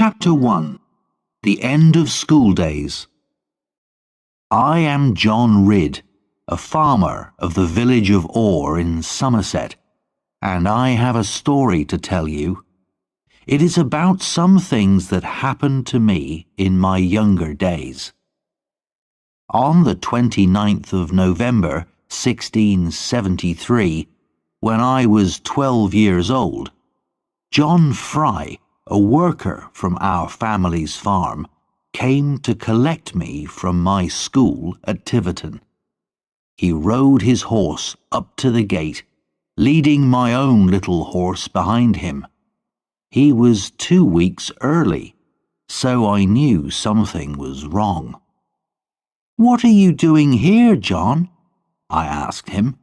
Chapter 1. The End of School Days. I am John Ridd, a farmer of the village of Orr in Somerset, and I have a story to tell you. It is about some things that happened to me in my younger days. On the 29th of November, 1673, when I was 12 years old, John Fry, a worker from our family's farm, came to collect me from my school at Tiverton. He rode his horse up to the gate, leading my own little horse behind him. He was 2 weeks early, so I knew something was wrong. "What are you doing here, John?" I asked him.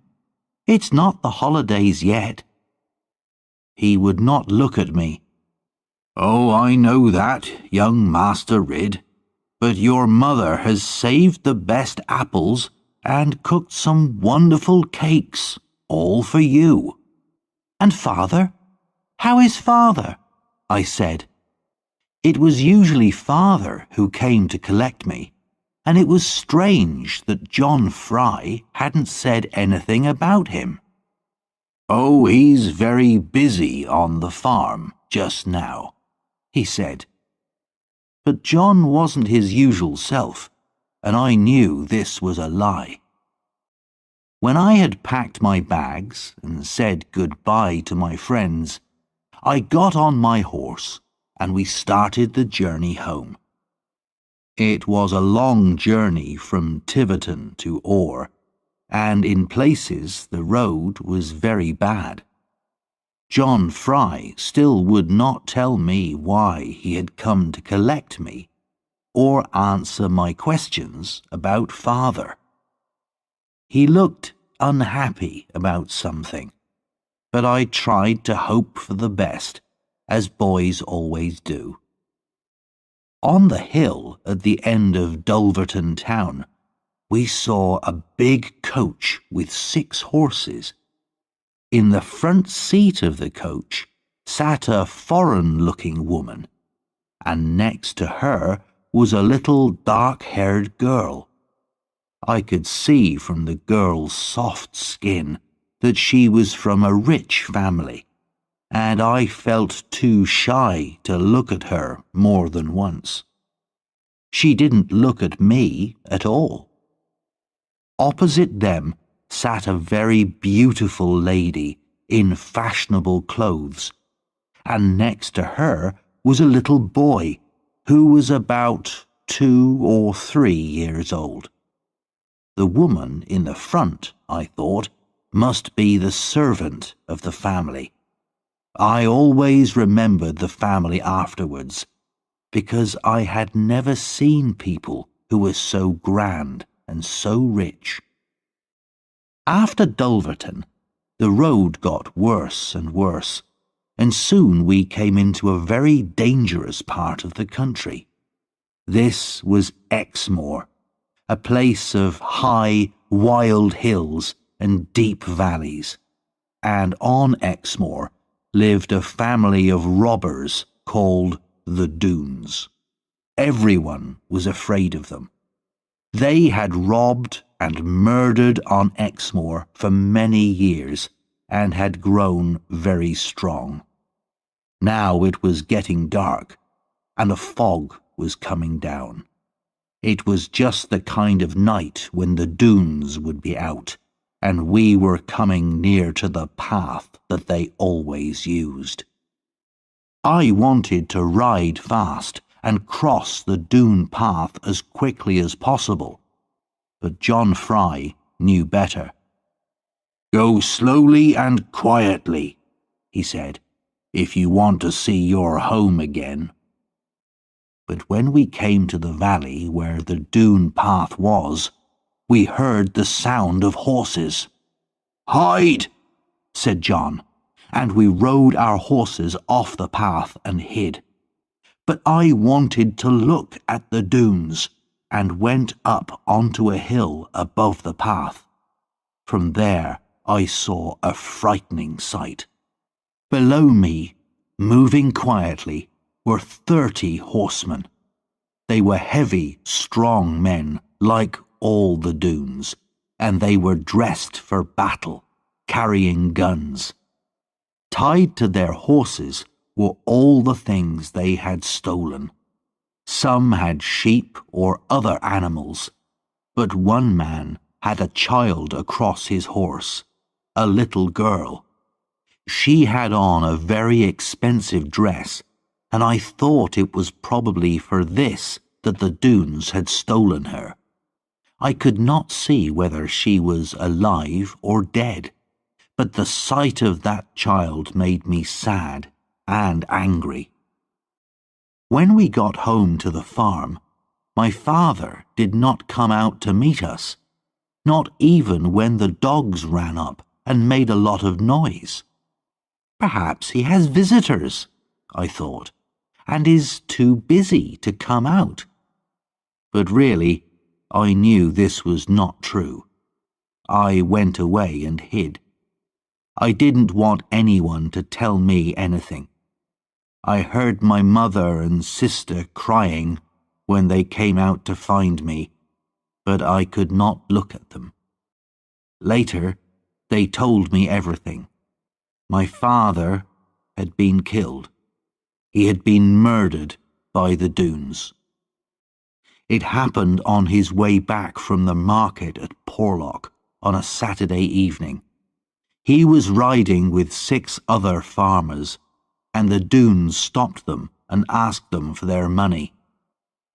"It's not the holidays yet." He would not look at me. "Oh, I know that, young Master Ridd, but your mother has saved the best apples and cooked some wonderful cakes, all for you." "And father? How is father?" I said. It was usually father who came to collect me, and it was strange that John Fry hadn't said anything about him. "Oh, he's very busy on the farm just now," he said. But John wasn't his usual self, and I knew this was a lie. When I had packed my bags and said goodbye to my friends, I got on my horse and we started the journey home. It was a long journey from Tiverton to Orr, and in places the road was very bad. John Fry still would not tell me why he had come to collect me, or answer my questions about father. He looked unhappy about something, but I tried to hope for the best, as boys always do. On the hill at the end of Dulverton town, we saw a big coach with 6 horses. In the front seat of the coach sat a foreign-looking woman, and next to her was a little dark-haired girl. I could see from the girl's soft skin that she was from a rich family, and I felt too shy to look at her more than once. She didn't look at me at all. Opposite them sat a very beautiful lady in fashionable clothes, and next to her was a little boy who was about 2 or 3 years old. The woman in the front, I thought, must be the servant of the family. I always remembered the family afterwards, because I had never seen people who were so grand and so rich. After Dulverton, the road got worse and worse, and soon we came into a very dangerous part of the country. This was Exmoor, a place of high, wild hills and deep valleys, and on Exmoor lived a family of robbers called the Doones. Everyone was afraid of them. They had robbed and murdered on Exmoor for many years and had grown very strong. Now it was getting dark, and a fog was coming down. It was just the kind of night when the Doones would be out, and we were coming near to the path that they always used. I wanted to ride fast and cross the Doone path as quickly as possible, but John Fry knew better. "Go slowly and quietly," he said, "if you want to see your home again." But when we came to the valley where the Doone path was, we heard the sound of horses. "Hide!" said John, and we rode our horses off the path and hid. But I wanted to look at the Doones, and went up onto a hill above the path. From there I saw a frightening sight. Below me, moving quietly, were 30 horsemen. They were heavy, strong men, like all the Doones, and they were dressed for battle, carrying guns. Tied to their horses were all the things they had stolen. Some had sheep or other animals, but one man had a child across his horse, a little girl. She had on a very expensive dress, and I thought it was probably for this that the Doones had stolen her. I could not see whether she was alive or dead, but the sight of that child made me sad and angry. When we got home to the farm, my father did not come out to meet us, not even when the dogs ran up and made a lot of noise. Perhaps he has visitors, I thought, and is too busy to come out. But really, I knew this was not true. I went away and hid. I didn't want anyone to tell me anything. I heard my mother and sister crying when they came out to find me, but I could not look at them. Later, they told me everything. My father had been killed. He had been murdered by the Doones. It happened on his way back from the market at Porlock on a Saturday evening. He was riding with 6 other farmers, and the Doones stopped them and asked them for their money.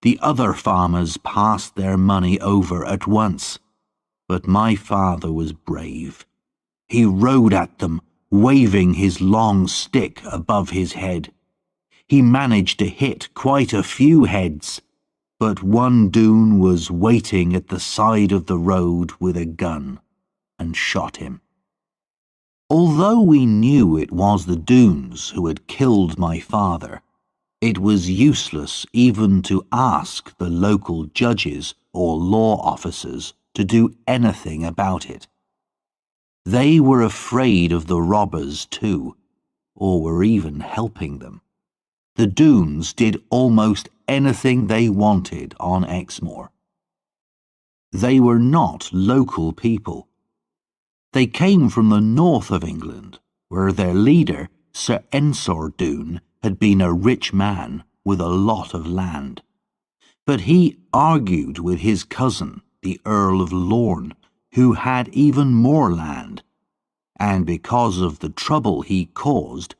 The other farmers passed their money over at once, but my father was brave. He rode at them, waving his long stick above his head. He managed to hit quite a few heads, but one Doone was waiting at the side of the road with a gun and shot him. Although we knew it was the Doones who had killed my father, it was useless even to ask the local judges or law officers to do anything about it. They were afraid of the robbers too, or were even helping them. The Doones did almost anything they wanted on Exmoor. They were not local people. They came from the north of England, where their leader, Sir Ensor Doone, had been a rich man with a lot of land. But he argued with his cousin, the Earl of Lorne, who had even more land, and because of the trouble he caused,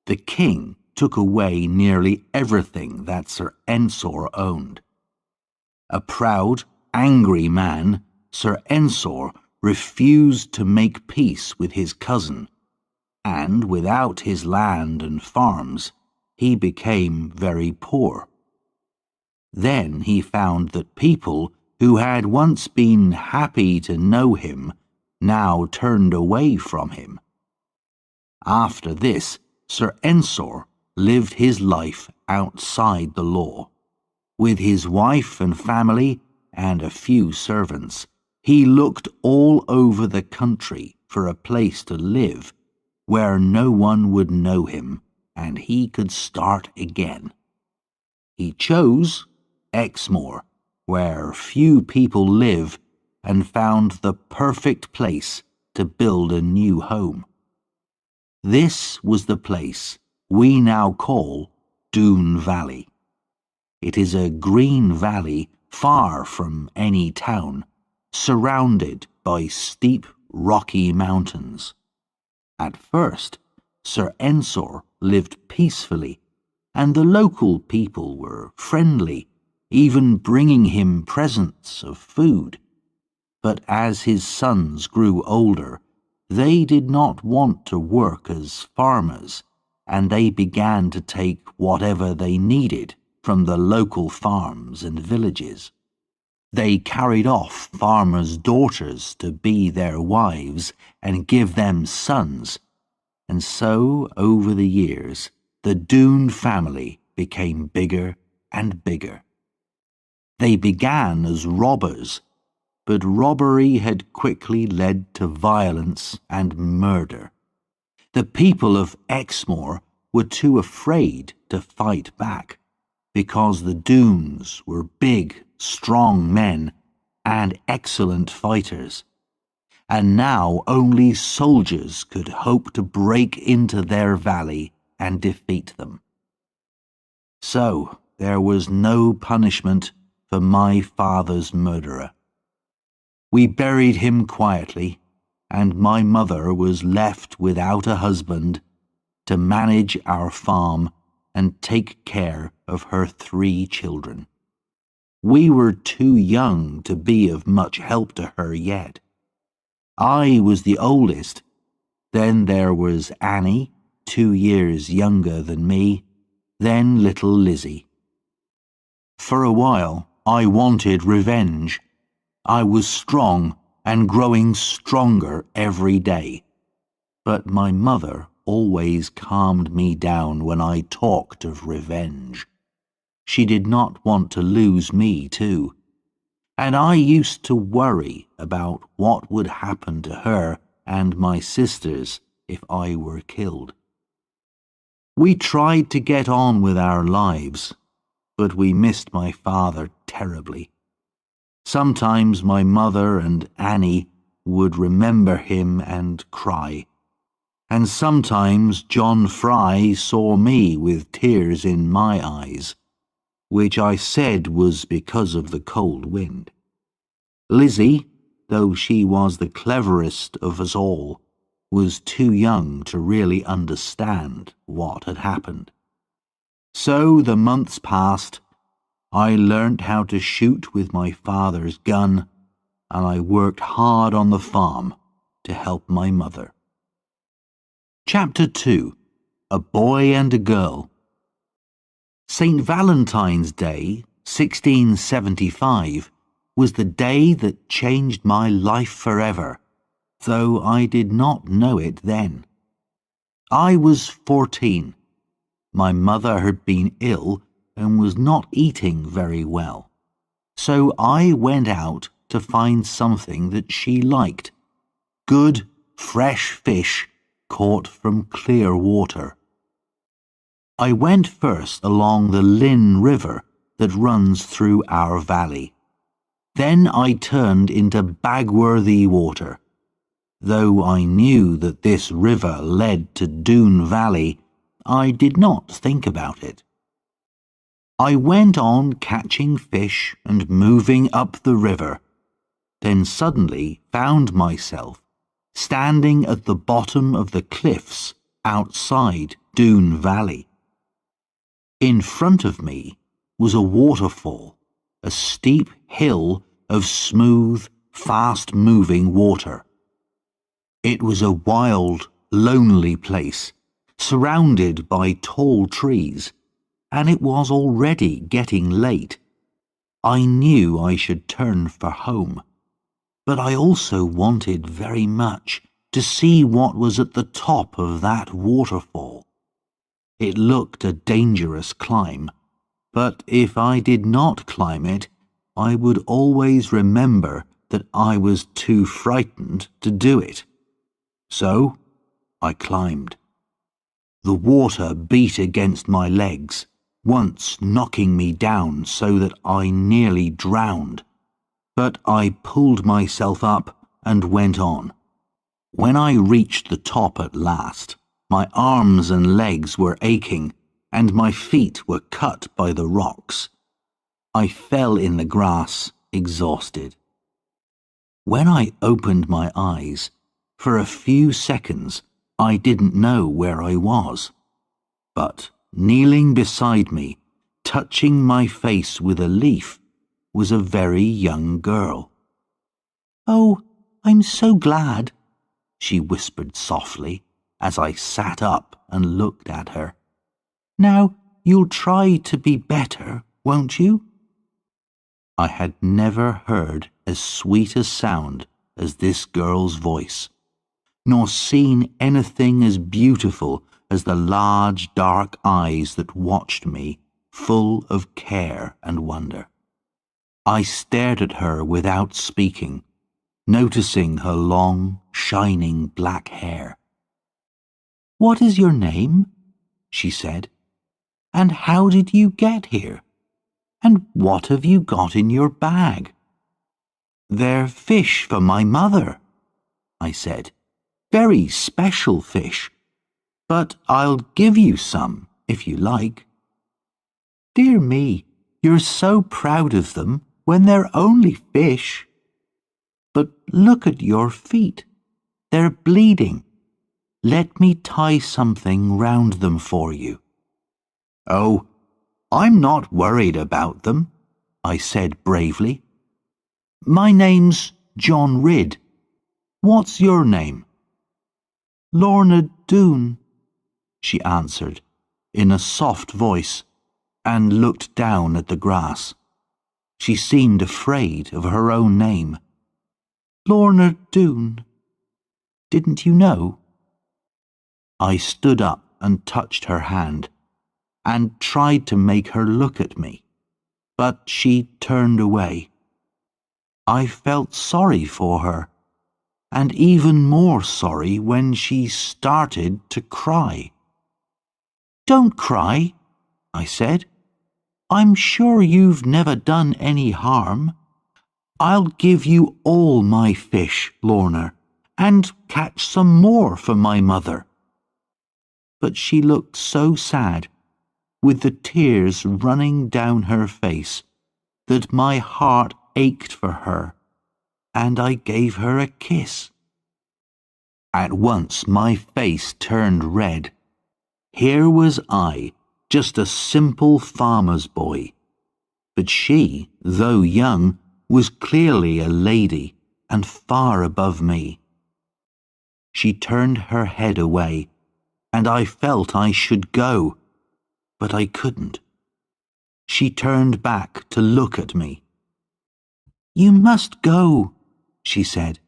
the king took away nearly everything that Sir Ensor owned. A proud, angry man, Sir Ensor refused to make peace with his cousin, and without his land and farms, he became very poor. Then he found that people who had once been happy to know him now turned away from him. After this, Sir Ensor lived his life outside the law. With his wife and family and a few servants, he looked all over the country for a place to live where no one would know him and he could start again. He chose Exmoor, where few people live, and found the perfect place to build a new home. This was the place we now call Doone Valley. It is a green valley far from any town, surrounded by steep, rocky mountains. At first, Sir Ensor lived peacefully, and the local people were friendly, even bringing him presents of food. But as his sons grew older, they did not want to work as farmers, and they began to take whatever they needed from the local farms and villages. They carried off farmers' daughters to be their wives and give them sons, and so, over the years, the Doone family became bigger and bigger. They began as robbers, but robbery had quickly led to violence and murder. The people of Exmoor were too afraid to fight back, because the Doones were big, strong men and excellent fighters, and now only soldiers could hope to break into their valley and defeat them. So there was no punishment for my father's murderer. We buried him quietly, and my mother was left without a husband to manage our farm and take care of her 3 children. We were too young to be of much help to her yet. I was the oldest. Then there was Annie, 2 years younger than me, then little Lizzie. For a while, I wanted revenge. I was strong and growing stronger every day. But my mother always calmed me down when I talked of revenge. She did not want to lose me too, and I used to worry about what would happen to her and my sisters if I were killed. We tried to get on with our lives, but we missed my father terribly. Sometimes my mother and Annie would remember him and cry, and sometimes John Fry saw me with tears in my eyes, which I said was because of the cold wind. Lizzie, though she was the cleverest of us all, was too young to really understand what had happened. So the months passed. I learnt how to shoot with my father's gun, and I worked hard on the farm to help my mother. Chapter 2. A Boy and a Girl. St. Valentine's Day, 1675, was the day that changed my life forever, though I did not know it then. I was 14. My mother had been ill and was not eating very well, so I went out to find something that she liked: good, fresh fish caught from clear water. I went first along the Lynn River that runs through our valley. Then I turned into Bagworthy water. Though I knew that this river led to Doon Valley, I did not think about it. I went on catching fish and moving up the river, then suddenly found myself standing at the bottom of the cliffs outside Doon Valley. In front of me was a waterfall, a steep hill of smooth, fast-moving water. It was a wild, lonely place, surrounded by tall trees, and it was already getting late. I knew I should turn for home, but I also wanted very much to see what was at the top of that waterfall. It looked a dangerous climb, but if I did not climb it, I would always remember that I was too frightened to do it. So I climbed. The water beat against my legs, once knocking me down so that I nearly drowned, but I pulled myself up and went on. When I reached the top at last, my arms and legs were aching, and my feet were cut by the rocks. I fell in the grass, exhausted. When I opened my eyes, for a few seconds I didn't know where I was. But kneeling beside me, touching my face with a leaf, was a very young girl. "Oh, I'm so glad," she whispered softly as I sat up and looked at her. "Now you'll try to be better, won't you?" I had never heard as sweet a sound as this girl's voice, nor seen anything as beautiful as the large dark eyes that watched me, full of care and wonder. I stared at her without speaking, noticing her long, shining black hair. "What is your name?" she said. And how did you get here? And what have you got in your bag?" "They're fish for my mother," I said. "Very special fish. But I'll give you some if you like." "Dear me, you're so proud of them when they're only fish. But look at your feet. They're bleeding. Let me tie something round them for you." "Oh, I'm not worried about them," I said bravely. "My name's John Ridd. What's your name?" "Lorna Doone," she answered in a soft voice and looked down at the grass. She seemed afraid of her own name. "Lorna Doone. Didn't you know?" I stood up and touched her hand and tried to make her look at me, but she turned away. I felt sorry for her, and even more sorry when she started to cry. "Don't cry," I said. "I'm sure you've never done any harm. I'll give you all my fish, Lorna, and catch some more for my mother." But she looked so sad, with the tears running down her face, that my heart ached for her, and I gave her a kiss. At once my face turned red. Here was I, just a simple farmer's boy, but she, though young, was clearly a lady and far above me. She turned her head away, and I felt I should go, but I couldn't. She turned back to look at me. "You must go," she said.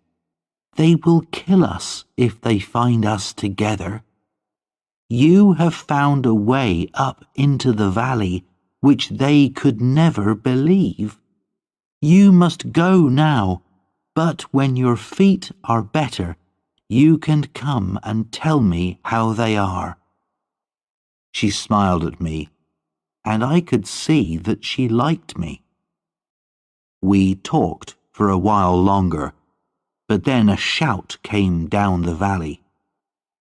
"They will kill us if they find us together. You have found a way up into the valley which they could never believe. You must go now, but when your feet are better, you can come and tell me how they are." She smiled at me, and I could see that she liked me. We talked for a while longer, but then a shout came down the valley.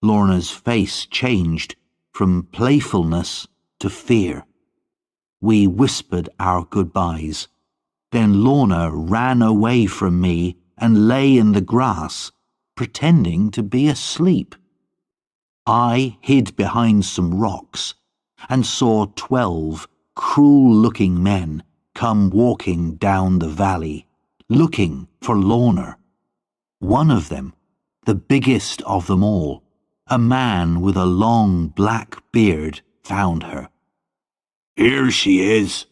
Lorna's face changed from playfulness to fear. We whispered our goodbyes. Then Lorna ran away from me and lay in the grass, pretending to be asleep. I hid behind some rocks and saw 12 cruel-looking men come walking down the valley, looking for Lorna. One of them, the biggest of them all, a man with a long black beard, found her. "Here she is,"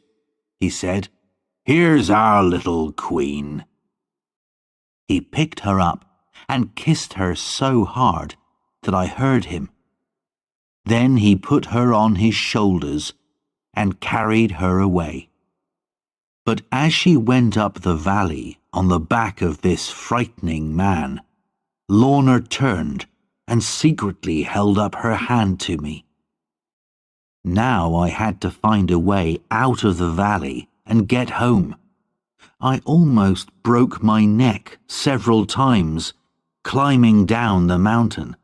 he said. "Here's our little queen." He picked her up and kissed her so hard that I heard him. Then he put her on his shoulders and carried her away. But as she went up the valley on the back of this frightening man, Lorna turned and secretly held up her hand to me. Now I had to find a way out of the valley and get home. I almost broke my neck several times climbing down the mountain,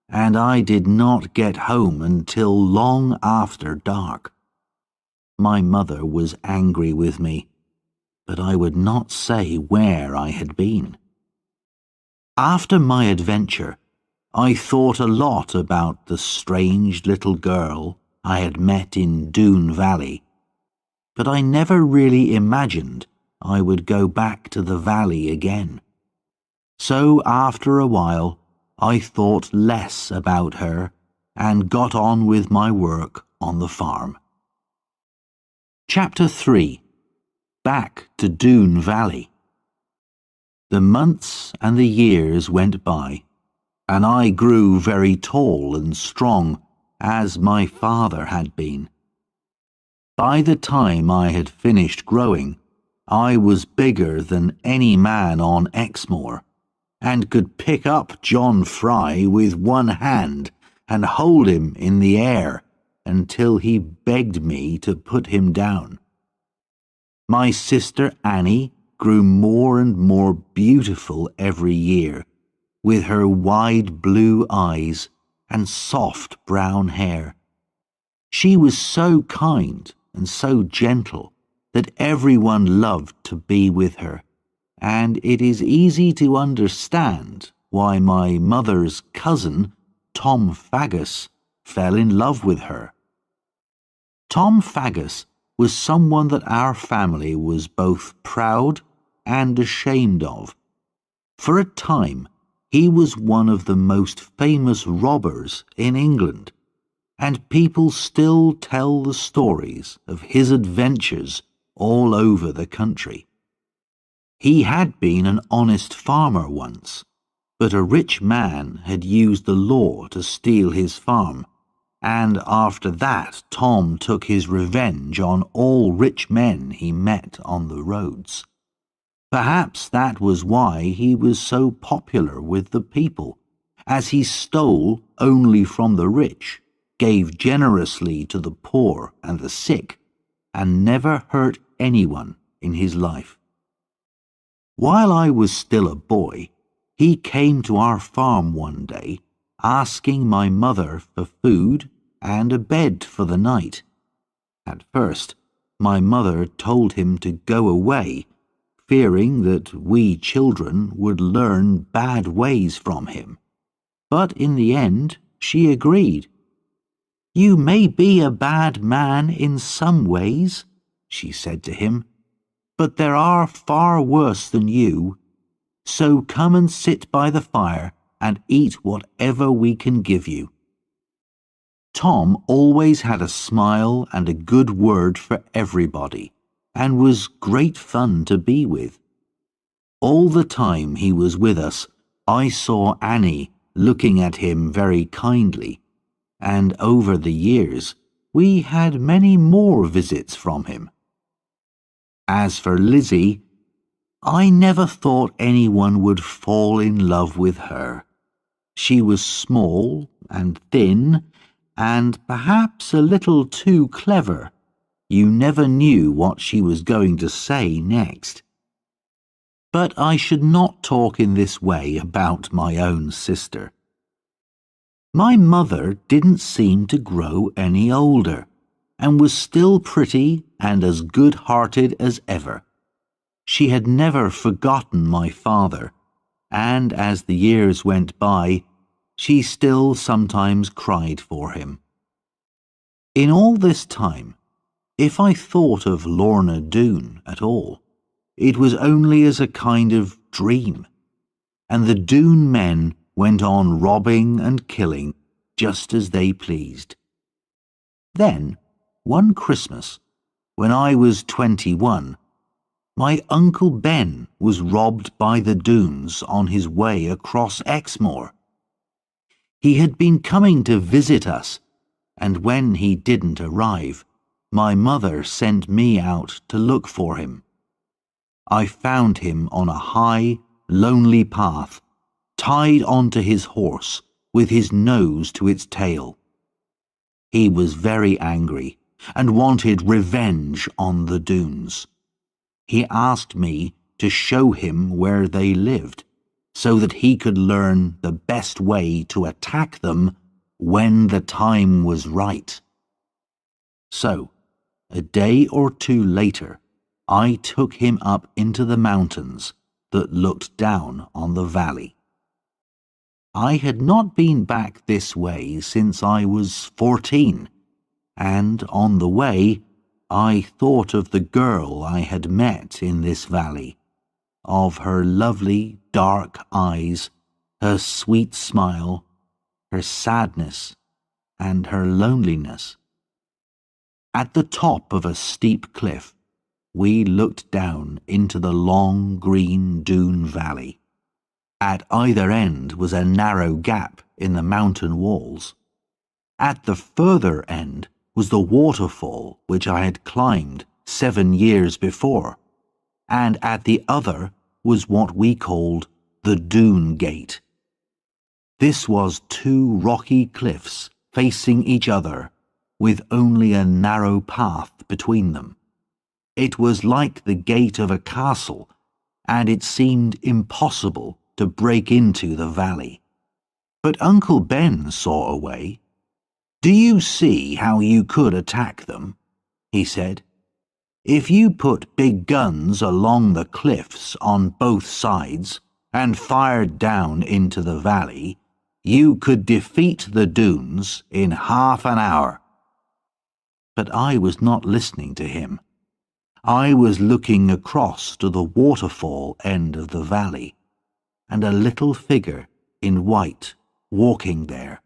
and I did not get home until long after dark. My mother was angry with me, but I would not say where I had been. After my adventure, I thought a lot about the strange little girl I had met in Doone Valley, but I never really imagined I would go back to the valley again. So after a while, I thought less about her and got on with my work on the farm. Chapter 3. Back to Doone Valley. The months and the years went by, and I grew very tall and strong, as my father had been. By the time I had finished growing, I was bigger than any man on Exmoor, and could pick up John Fry with one hand and hold him in the air until he begged me to put him down. My sister Annie grew more and more beautiful every year, with her wide blue eyes and soft brown hair. She was so kind and so gentle that everyone loved to be with her, and it is easy to understand why my mother's cousin, Tom Faggus, fell in love with her. Tom Faggus was someone that our family was both proud and ashamed of. For a time, he was one of the most famous robbers in England, and people still tell the stories of his adventures all over the country. He had been an honest farmer once, but a rich man had used the law to steal his farm, and after that Tom took his revenge on all rich men he met on the roads. Perhaps that was why he was so popular with the people, as he stole only from the rich, gave generously to the poor and the sick, and never hurt anyone in his life. While I was still a boy, he came to our farm one day, asking my mother for food and a bed for the night. At first, my mother told him to go away, fearing that we children would learn bad ways from him. But in the end, she agreed. "You may be a bad man in some ways," she said to him, "but there are far worse than you. So come and sit by the fire and eat whatever we can give you." Tom always had a smile and a good word for everybody, and was great fun to be with. All the time he was with us, I saw Annie looking at him very kindly, and over the years we had many more visits from him. As for Lizzie, I never thought anyone would fall in love with her. She was small and thin, and perhaps a little too clever. You never knew what she was going to say next. But I should not talk in this way about my own sister. My mother didn't seem to grow any older, and was still pretty and as good-hearted as ever. She had never forgotten my father, and as the years went by, she still sometimes cried for him. In all this time, if I thought of Lorna Doone at all, it was only as a kind of dream, and the Doone men went on robbing and killing just as they pleased. Then, one Christmas, when I was 21, my Uncle Ben was robbed by the Doones on his way across Exmoor. He had been coming to visit us, and when he didn't arrive, my mother sent me out to look for him. I found him on a high, lonely path, tied onto his horse, with his nose to its tail. He was very angry, and wanted revenge on the Doones. He asked me to show him where they lived, so that he could learn the best way to attack them when the time was right. So, a day or two later, I took him up into the mountains that looked down on the valley. I had not been back this way since I was 14, and on the way I thought of the girl I had met in this valley, of her lovely dark eyes, her sweet smile, her sadness, and her loneliness. At the top of a steep cliff, we looked down into the long green Doone valley. At either end was a narrow gap in the mountain walls. At the further end was the waterfall which I had climbed 7 years before, and at the other was what we called the Doone Gate. This was 2 rocky cliffs facing each other, with only a narrow path between them. It was like the gate of a castle, and it seemed impossible to break into the valley. But Uncle Ben saw a way. "Do you see how you could attack them?" he said. "If you put big guns along the cliffs on both sides and fired down into the valley, you could defeat the Dunes in half an hour." But I was not listening to him. I was looking across to the waterfall end of the valley, and a little figure in white walking there,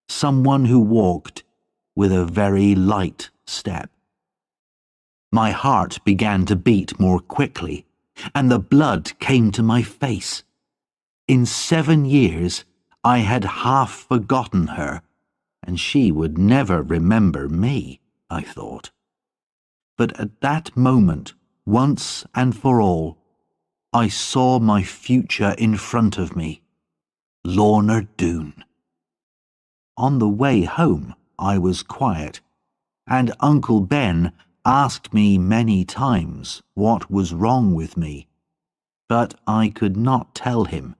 someone who walked with a very light step. My heart began to beat more quickly, and the blood came to my face. In 7 years, I had half forgotten her, and she would never remember me, I thought. But at that moment, once and for all, I saw my future in front of me, Lorna Doone. On the way home, I was quiet, and Uncle Ben asked me many times what was wrong with me, but I could not tell him.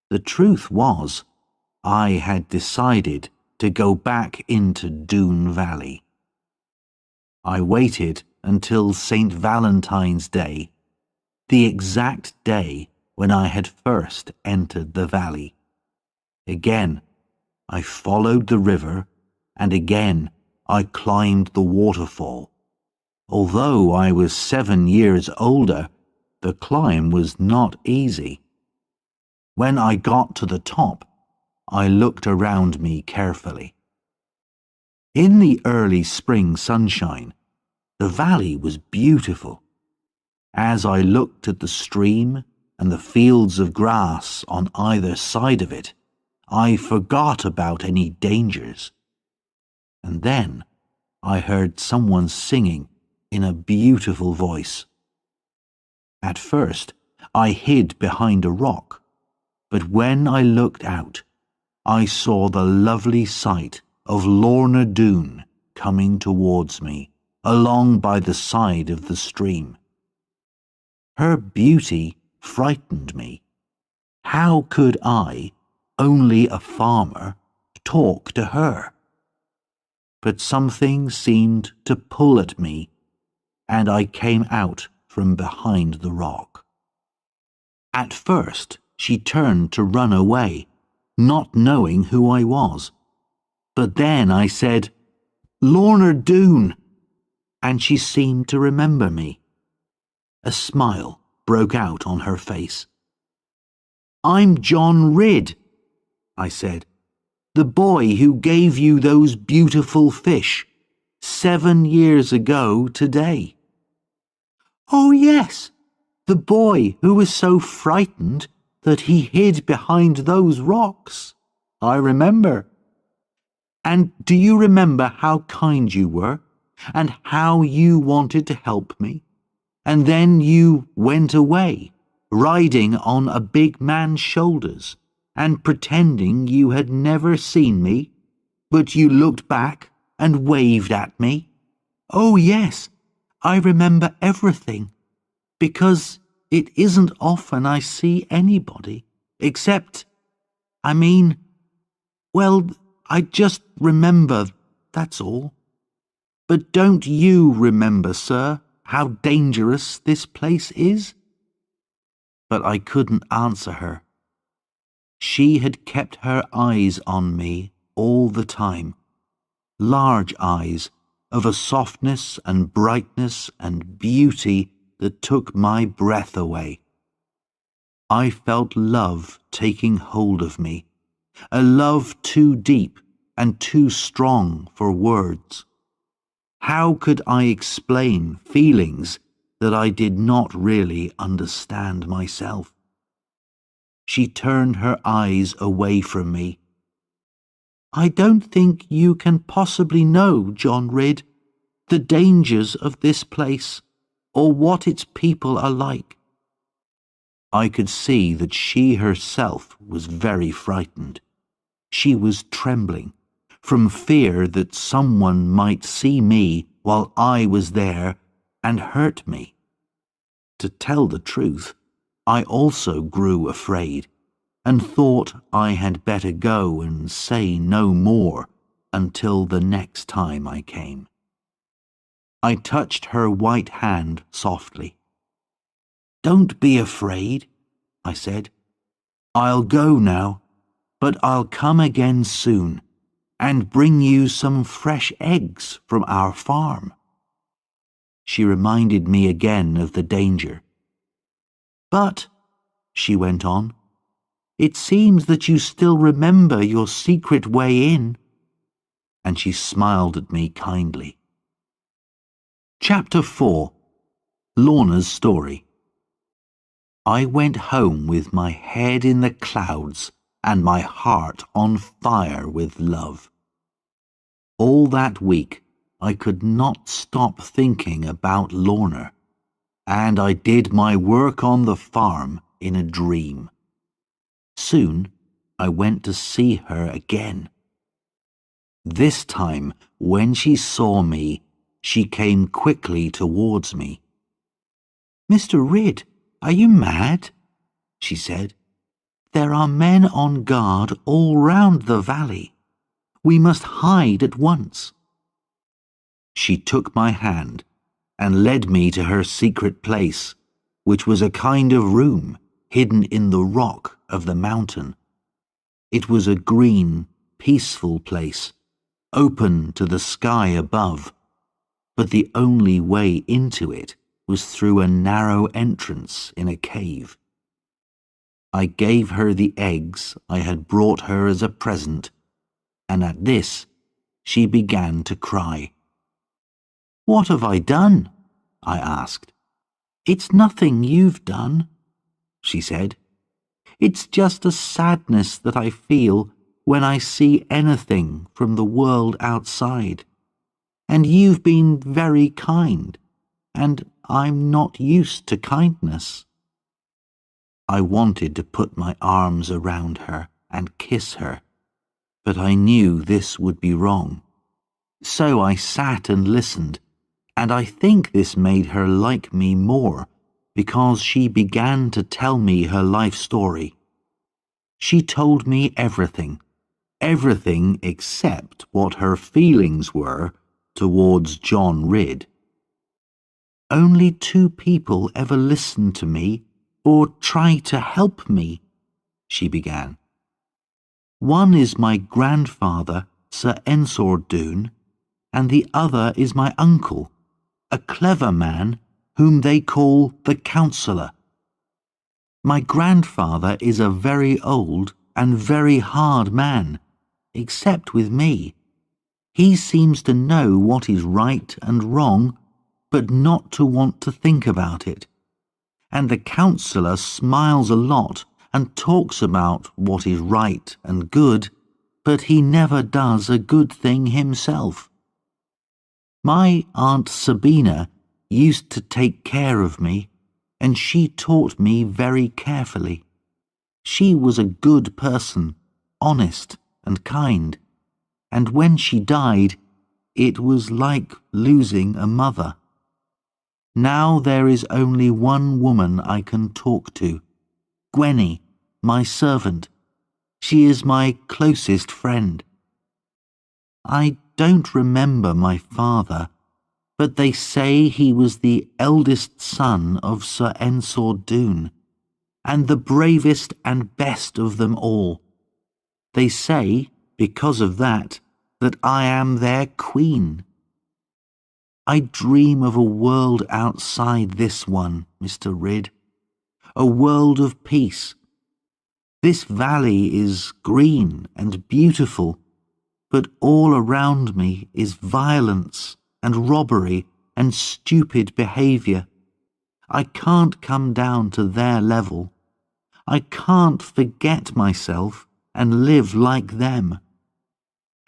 The truth was, I had decided to go back into Doone Valley. I waited until St. Valentine's Day, the exact day when I had first entered the valley. Again, I followed the river, and again I climbed the waterfall. Although I was 7 years older, the climb was not easy. When I got to the top, I looked around me carefully. In the early spring sunshine, the valley was beautiful. As I looked at the stream and the fields of grass on either side of it, I forgot about any dangers. And then I heard someone singing in a beautiful voice. At first, I hid behind a rock, but when I looked out, I saw the lovely sight of Lorna Doone coming towards me, along by the side of the stream. Her beauty frightened me. How could I, only a farmer, talk to her? But something seemed to pull at me, and I came out from behind the rock. At first, she turned to run away, not knowing who I was. But then I said, "Lorna Doone," and she seemed to remember me. A smile broke out on her face. "I'm John Ridd," I said, "the boy who gave you those beautiful fish 7 years ago today." "Oh, yes, the boy who was so frightened that he hid behind those rocks. I remember. And do you remember how kind you were, and how you wanted to help me? And then you went away, riding on a big man's shoulders, and pretending you had never seen me, but you looked back and waved at me? Oh, yes, I remember everything, because it isn't often I see anybody, except, well, I just remember, that's all. But don't you remember, sir, how dangerous this place is?" But I couldn't answer her. She had kept her eyes on me all the time, large eyes of a softness and brightness and beauty that took my breath away. I felt love taking hold of me, a love too deep and too strong for words. How could I explain feelings that I did not really understand myself? She turned her eyes away from me. "I don't think you can possibly know, John Ridd, the dangers of this place, or what its people are like." I could see that she herself was very frightened. She was trembling, from fear that someone might see me while I was there and hurt me. To tell the truth, I also grew afraid and thought I had better go and say no more until the next time I came. I touched her white hand softly. "Don't be afraid," I said. "I'll go now, but I'll come again soon and bring you some fresh eggs from our farm." She reminded me again of the danger. "But," she went on, "it seems that you still remember your secret way in." And she smiled at me kindly. Chapter 4. Lorna's Story. I went home with my head in the clouds and my heart on fire with love. All that week I could not stop thinking about Lorna, and I did my work on the farm in a dream. Soon I went to see her again. This time, when she saw me, she came quickly towards me. "Mr. Ridd, are you mad?" she said. "There are men on guard all round the valley. We must hide at once." She took my hand and led me to her secret place, which was a kind of room hidden in the rock of the mountain. It was a green, peaceful place, open to the sky above, but the only way into it was through a narrow entrance in a cave. I gave her the eggs I had brought her as a present, and at this she began to cry. "What have I done?" I asked. "It's nothing you've done," she said. "It's just a sadness that I feel when I see anything from the world outside. And you've been very kind, and I'm not used to kindness." I wanted to put my arms around her and kiss her, but I knew this would be wrong. So I sat and listened, and I think this made her like me more, because she began to tell me her life story. She told me everything except what her feelings were towards John Ridd. "Only 2 people ever listened to me or try to help me," she began. "One is my grandfather, Sir Ensor Doone, and the other is my uncle, a clever man whom they call the Counsellor. My grandfather is a very old and very hard man, except with me. He seems to know what is right and wrong, but not to want to think about it. And the Counsellor smiles a lot and talks about what is right and good, but he never does a good thing himself. My Aunt Sabina used to take care of me, and she taught me very carefully. She was a good person, honest and kind, and when she died, it was like losing a mother. Now there is only one woman I can talk to, Gwenny, my servant. She is my closest friend. I don't remember my father, but they say he was the eldest son of Sir Ensor Doone, and the bravest and best of them all. They say, because of that I am their queen. I dream of a world outside this one, Mr. Ridd, a world of peace. This valley is green and beautiful, but all around me is violence and robbery and stupid behaviour. I can't come down to their level. I can't forget myself and live like them.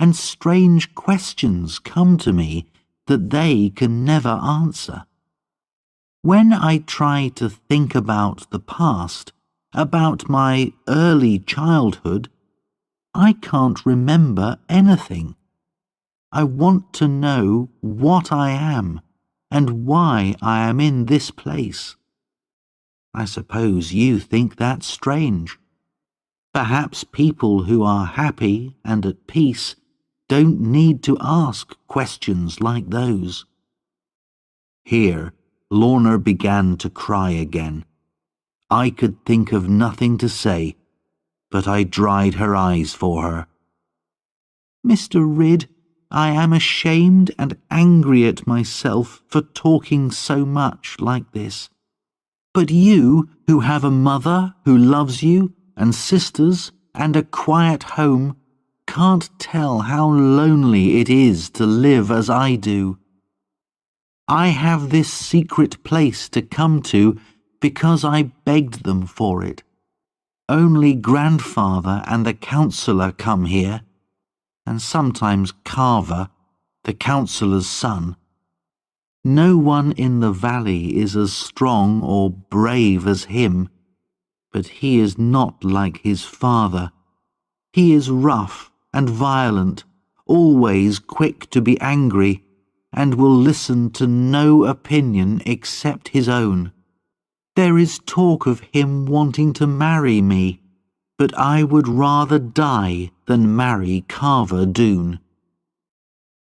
And strange questions come to me that they can never answer. When I try to think about the past, about my early childhood, I can't remember anything I want to know what I am and why I am in this place. I suppose you think that's strange. Perhaps people who are happy and at peace don't need to ask questions like those. Here, Lorna began to cry again. I could think of nothing to say, but I dried her eyes for her. Mr. Ridd, I am ashamed and angry at myself for talking so much like this. But you, who have a mother who loves you, and sisters, and a quiet home, can't tell how lonely it is to live as I do. I have this secret place to come to because I begged them for it. Only grandfather and the councillor come here, and sometimes Carver, the councillor's son. No one in the valley is as strong or brave as him, but he is not like his father. He is rough and violent, always quick to be angry, and will listen to no opinion except his own. There is talk of him wanting to marry me, but I would rather die than marry Carver Doone.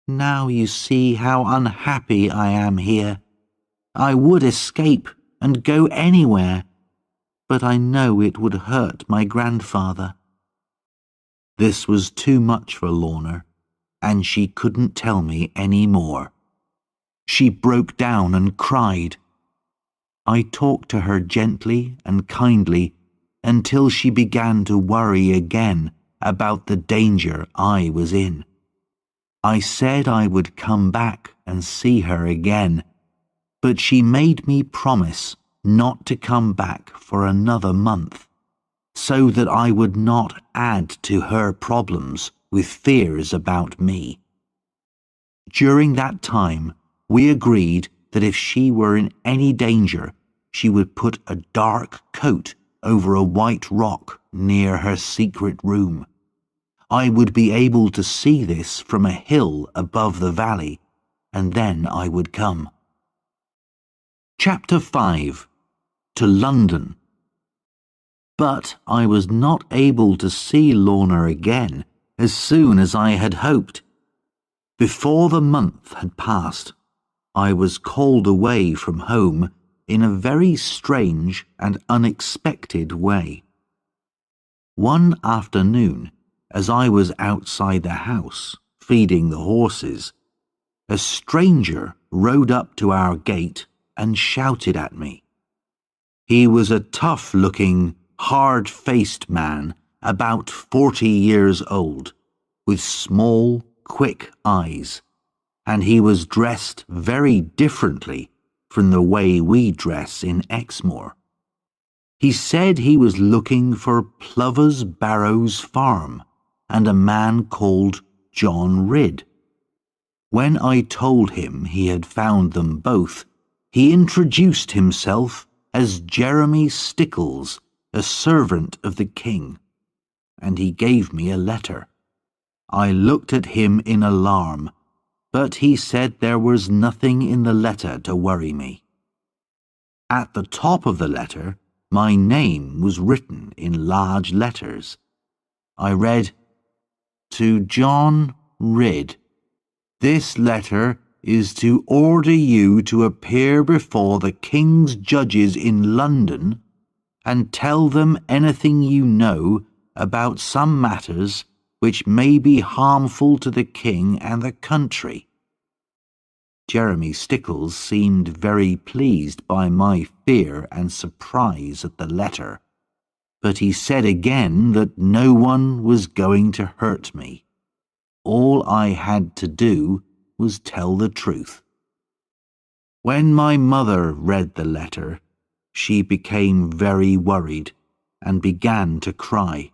Now you see how unhappy I am here. I would escape and go anywhere, but I know it would hurt my grandfather. This was too much for Lorna, and she couldn't tell me any more. She broke down and cried. I talked to her gently and kindly until she began to worry again about the danger I was in. I said I would come back and see her again, but she made me promise not to come back for another month, so that I would not add to her problems with fears about me. During that time, we agreed that if she were in any danger, she would put a dark coat over a white rock near her secret room. I would be able to see this from a hill above the valley, and then I would come. Chapter 5. To London. But I was not able to see Lorna again as soon as I had hoped. Before the month had passed, I was called away from home in a very strange and unexpected way. One afternoon, as I was outside the house feeding the horses, a stranger rode up to our gate and shouted at me. He was a tough-looking, hard-faced man about 40 years old, with small, quick eyes, and he was dressed very differently from the way we dress in Exmoor. He said he was looking for Plover's Barrows Farm and a man called John Ridd. When I told him he had found them both, he introduced himself as Jeremy Stickles, a servant of the king, and he gave me a letter. I looked at him in alarm, but he said there was nothing in the letter to worry me. At the top of the letter, my name was written in large letters. I read, "To John Ridd. This letter is to order you to appear before the King's judges in London and tell them anything you know about some matters which may be harmful to the King and the country." Jeremy Stickles seemed very pleased by my fear and surprise at the letter, but he said again that no one was going to hurt me. All I had to do was tell the truth. When my mother read the letter, she became very worried and began to cry.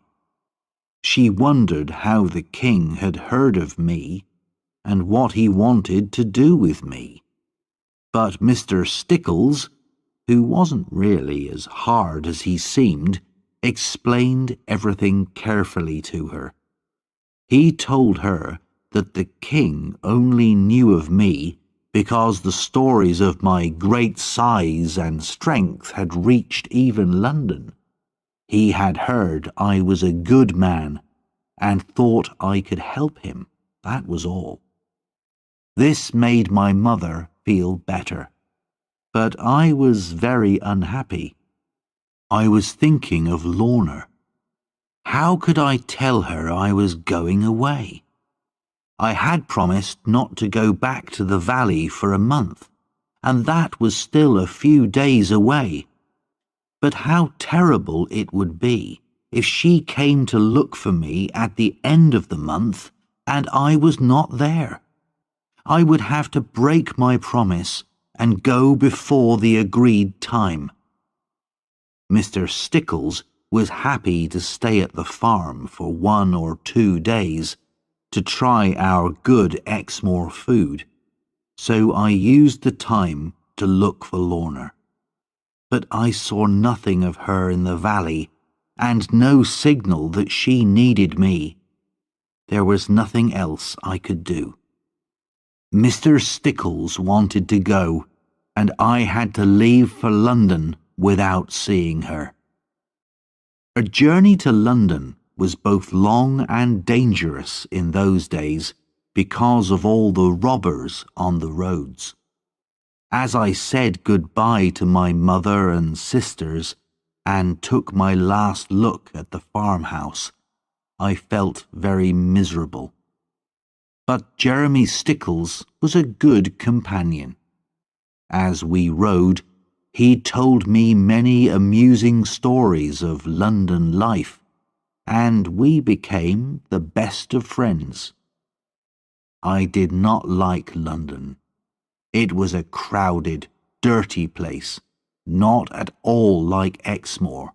She wondered how the king had heard of me and what he wanted to do with me. But Mr. Stickles, who wasn't really as hard as he seemed, explained everything carefully to her. He told her that the king only knew of me because the stories of my great size and strength had reached even London. He had heard I was a good man and thought I could help him, that was all. This made my mother feel better, but I was very unhappy. I was thinking of Lorna. How could I tell her I was going away? I had promised not to go back to the valley for a month, and that was still a few days away. But how terrible it would be if she came to look for me at the end of the month and I was not there. I would have to break my promise and go before the agreed time. Mr. Stickles was happy to stay at the farm for 1 or 2 days to try our good Exmoor food, so I used the time to look for Lorna. But I saw nothing of her in the valley, and no signal that she needed me. There was nothing else I could do. Mr. Stickles wanted to go, and I had to leave for London without seeing her. A journey to London was both long and dangerous in those days because of all the robbers on the roads. As I said goodbye to my mother and sisters and took my last look at the farmhouse, I felt very miserable. But Jeremy Stickles was a good companion. As we rode, he told me many amusing stories of London life, and we became the best of friends. I did not like London. It was a crowded, dirty place, not at all like Exmoor,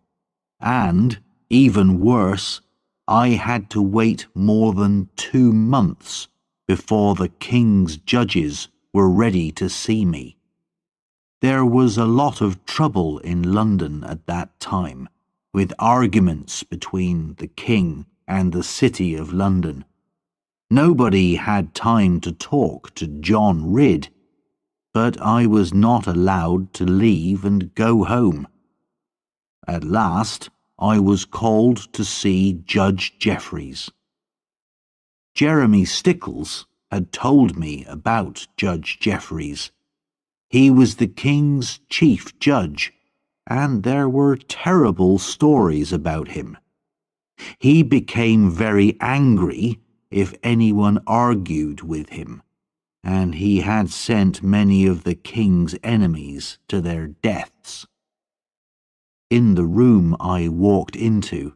and, even worse, I had to wait more than 2 months before the king's judges were ready to see me. There was a lot of trouble in London at that time, with arguments between the king and the city of London. Nobody had time to talk to John Ridd, but I was not allowed to leave and go home. At last, I was called to see Judge Jeffreys. Jeremy Stickles had told me about Judge Jeffreys. He was the king's chief judge, and there were terrible stories about him. He became very angry if anyone argued with him, and he had sent many of the king's enemies to their deaths. In the room I walked into,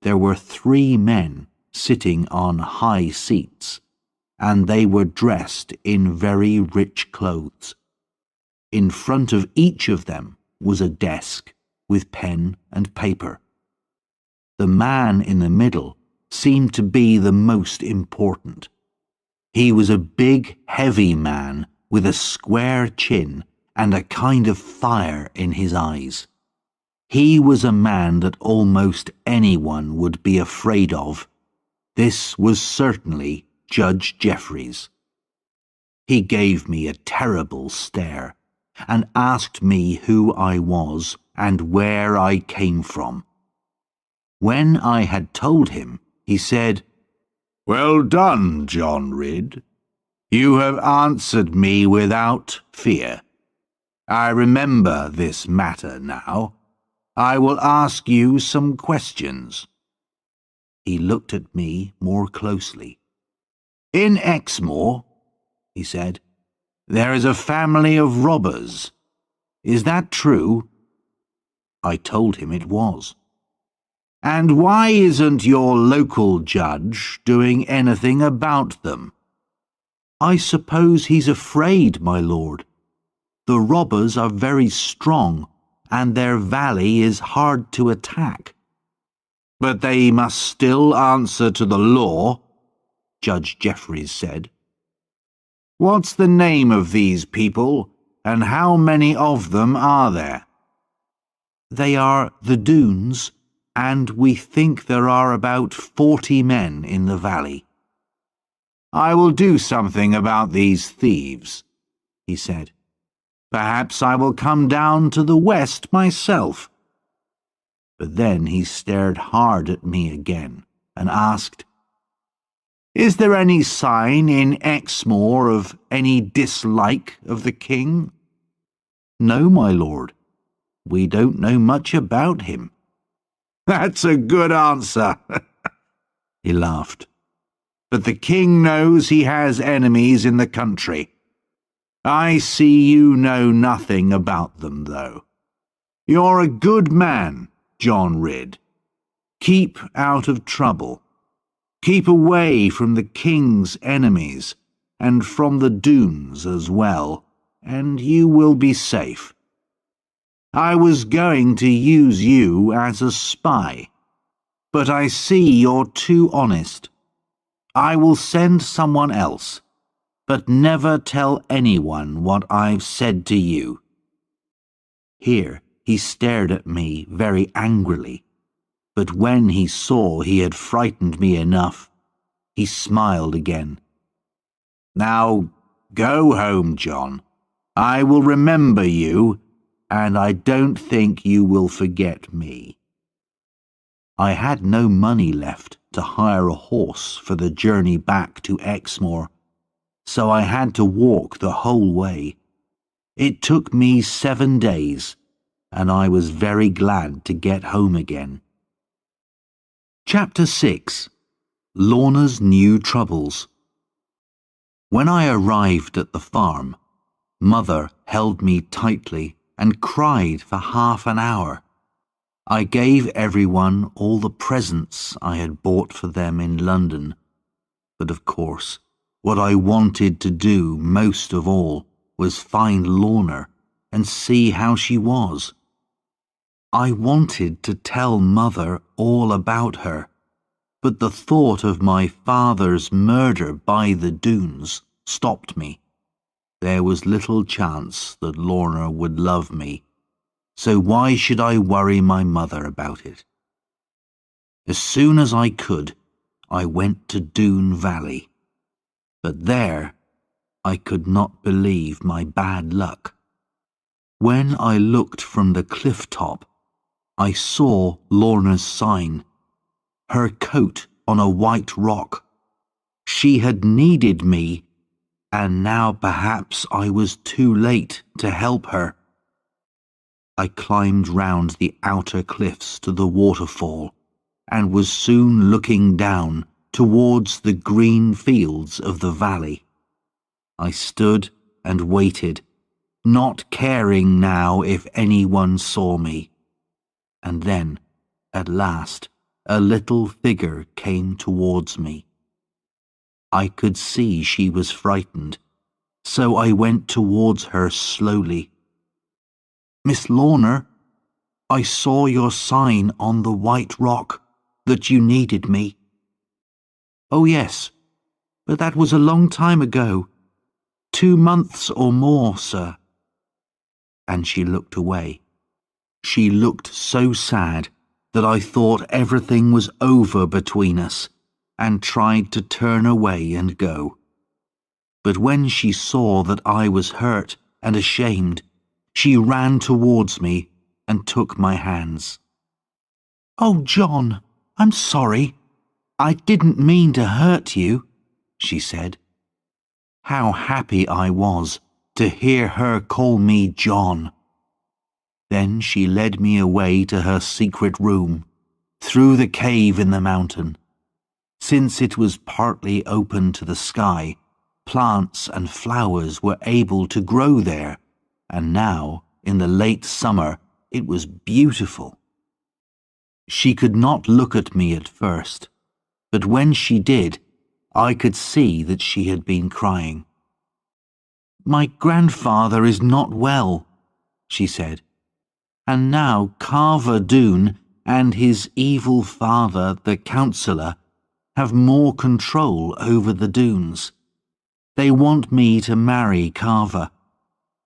there were 3 men sitting on high seats, and they were dressed in very rich clothes. In front of each of them was a desk with pen and paper. The man in the middle seemed to be the most important. He was a big, heavy man with a square chin and a kind of fire in his eyes. He was a man that almost anyone would be afraid of. This was certainly Judge Jeffreys. He gave me a terrible stare and asked me who I was and where I came from. When I had told him, he said, "Well done, John Ridd. You have answered me without fear. I remember this matter now. I will ask you some questions." He looked at me more closely. "In Exmoor," he said, "there is a family of robbers. Is that true?" I told him it was. "And why isn't your local judge doing anything about them?" "I suppose he's afraid, my lord. The robbers are very strong, and their valley is hard to attack." "But they must still answer to the law," Judge Jeffreys said. "What's the name of these people, and how many of them are there?" "They are the Doones, and we think there are about 40 men in the valley." I will do something about these thieves, he said. Perhaps I will come down to the west myself. But then he stared hard at me again and asked, Is there any sign in Exmoor of any dislike of the king? No, my lord. We don't know much about him. That's a good answer, he laughed. But the king knows he has enemies in the country. I see you know nothing about them, though. You're a good man, John Ridd. Keep out of trouble. Keep away from the king's enemies, and from the dunes as well, and you will be safe. I was going to use you as a spy, but I see you're too honest. I will send someone else, but never tell anyone what I've said to you. Here he stared at me very angrily, but when he saw he had frightened me enough, he smiled again. Now go home, John. I will remember you, and I don't think you will forget me. I had no money left to hire a horse for the journey back to Exmoor, so I had to walk the whole way. It took me 7 days, and I was very glad to get home again. Chapter 6. Lorna's New Troubles. When I arrived at the farm, Mother held me tightly and cried for half an hour. I gave everyone all the presents I had bought for them in London, but of course, what I wanted to do most of all was find Lorna and see how she was. I wanted to tell Mother all about her, but the thought of my father's murder by the dunes stopped me. There was little chance that Lorna would love me, so why should I worry my mother about it? As soon as I could, I went to Doon Valley, but there I could not believe my bad luck. When I looked from the cliff top, I saw Lorna's sign, her coat on a white rock. She had needed me, and now perhaps I was too late to help her. I climbed round the outer cliffs to the waterfall, and was soon looking down towards the green fields of the valley. I stood and waited, not caring now if anyone saw me. And then, at last, a little figure came towards me. I could see she was frightened, so I went towards her slowly. Miss Lorna, I saw your sign on the white rock that you needed me. Oh yes, but that was a long time ago. 2 months or more, sir. And she looked away. She looked so sad that I thought everything was over between us, and tried to turn away and go. But when she saw that I was hurt and ashamed, she ran towards me and took my hands. "Oh, John, I'm sorry. I didn't mean to hurt you," she said. How happy I was to hear her call me John. Then she led me away to her secret room, through the cave in the mountain. Since it was partly open to the sky, plants and flowers were able to grow there, and now, in the late summer, it was beautiful. She could not look at me at first, but when she did, I could see that she had been crying. "My grandfather is not well," she said, "and now Carver Doon and his evil father, the councillor, have more control over the dunes. They want me to marry Carver.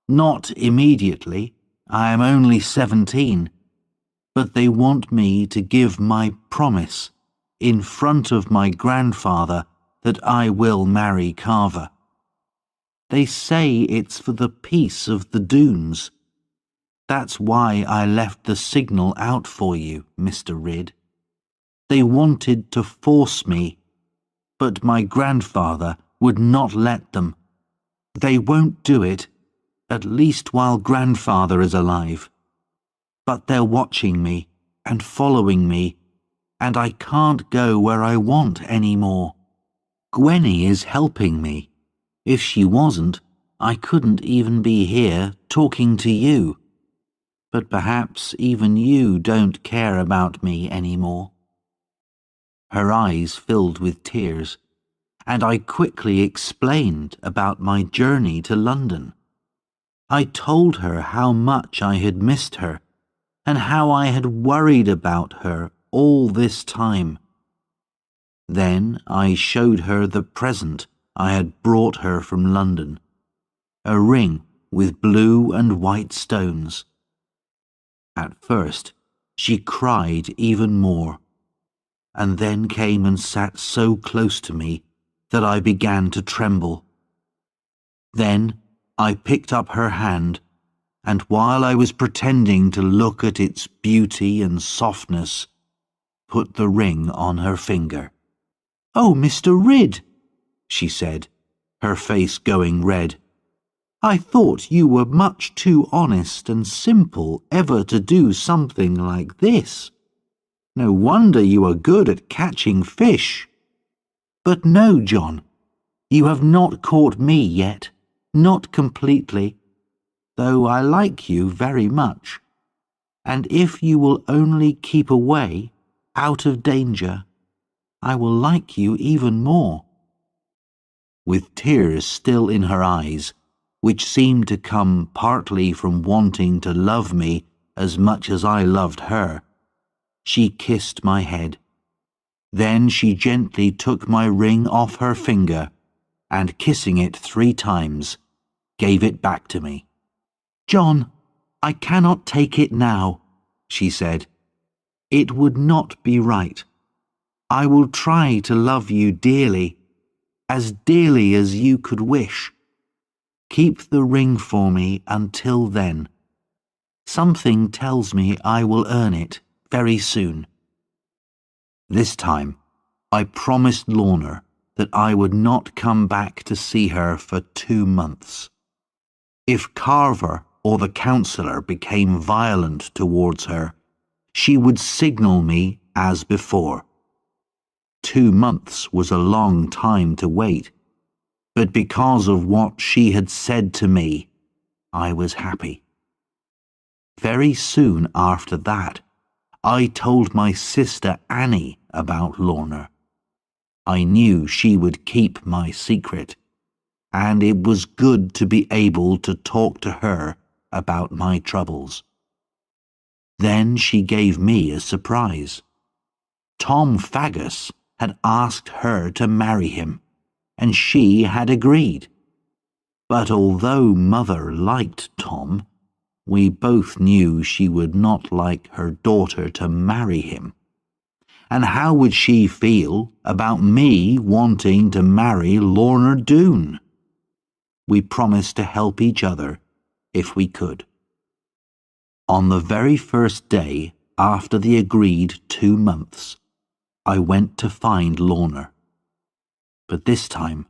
Not immediately, I am only 17, but they want me to give my promise in front of my grandfather that I will marry Carver. They say it's for the peace of the dunes. That's why I left the signal out for you, Mr. Ridd. They wanted to force me, but my grandfather would not let them. They won't do it, at least while grandfather is alive. But they're watching me and following me, and I can't go where I want any more. Gwenny is helping me. If she wasn't, I couldn't even be here talking to you. But perhaps even you don't care about me anymore. Her eyes filled with tears, and I quickly explained about my journey to London. I told her how much I had missed her, and how I had worried about her all this time. Then I showed her the present I had brought her from London, a ring with blue and white stones. At first, she cried even more, and then came and sat so close to me that I began to tremble. Then I picked up her hand, and while I was pretending to look at its beauty and softness, put the ring on her finger. "Oh, Mr. Ridd," she said, her face going red. "I thought you were much too honest and simple ever to do something like this. No wonder you are good at catching fish. But no, John, you have not caught me yet, not completely, though I like you very much. And if you will only keep away, out of danger, I will like you even more." With tears still in her eyes, which seemed to come partly from wanting to love me as much as I loved her, she kissed my head. Then she gently took my ring off her finger, and kissing it 3 times, gave it back to me. "John, I cannot take it now," she said. "It would not be right. I will try to love you dearly as you could wish. Keep the ring for me until then. Something tells me I will earn it very soon." This time, I promised Lorna that I would not come back to see her for 2 months. If Carver or the counsellor became violent towards her, she would signal me as before. 2 months was a long time to wait, but because of what she had said to me, I was happy. Very soon after that, I told my sister Annie about Lorna. I knew she would keep my secret, and it was good to be able to talk to her about my troubles. Then she gave me a surprise. Tom Faggus had asked her to marry him, and she had agreed. But although Mother liked Tom, we both knew she would not like her daughter to marry him. And how would she feel about me wanting to marry Lorna Doone? We promised to help each other if we could. On the very first day after the agreed 2 months, I went to find Lorna. But this time,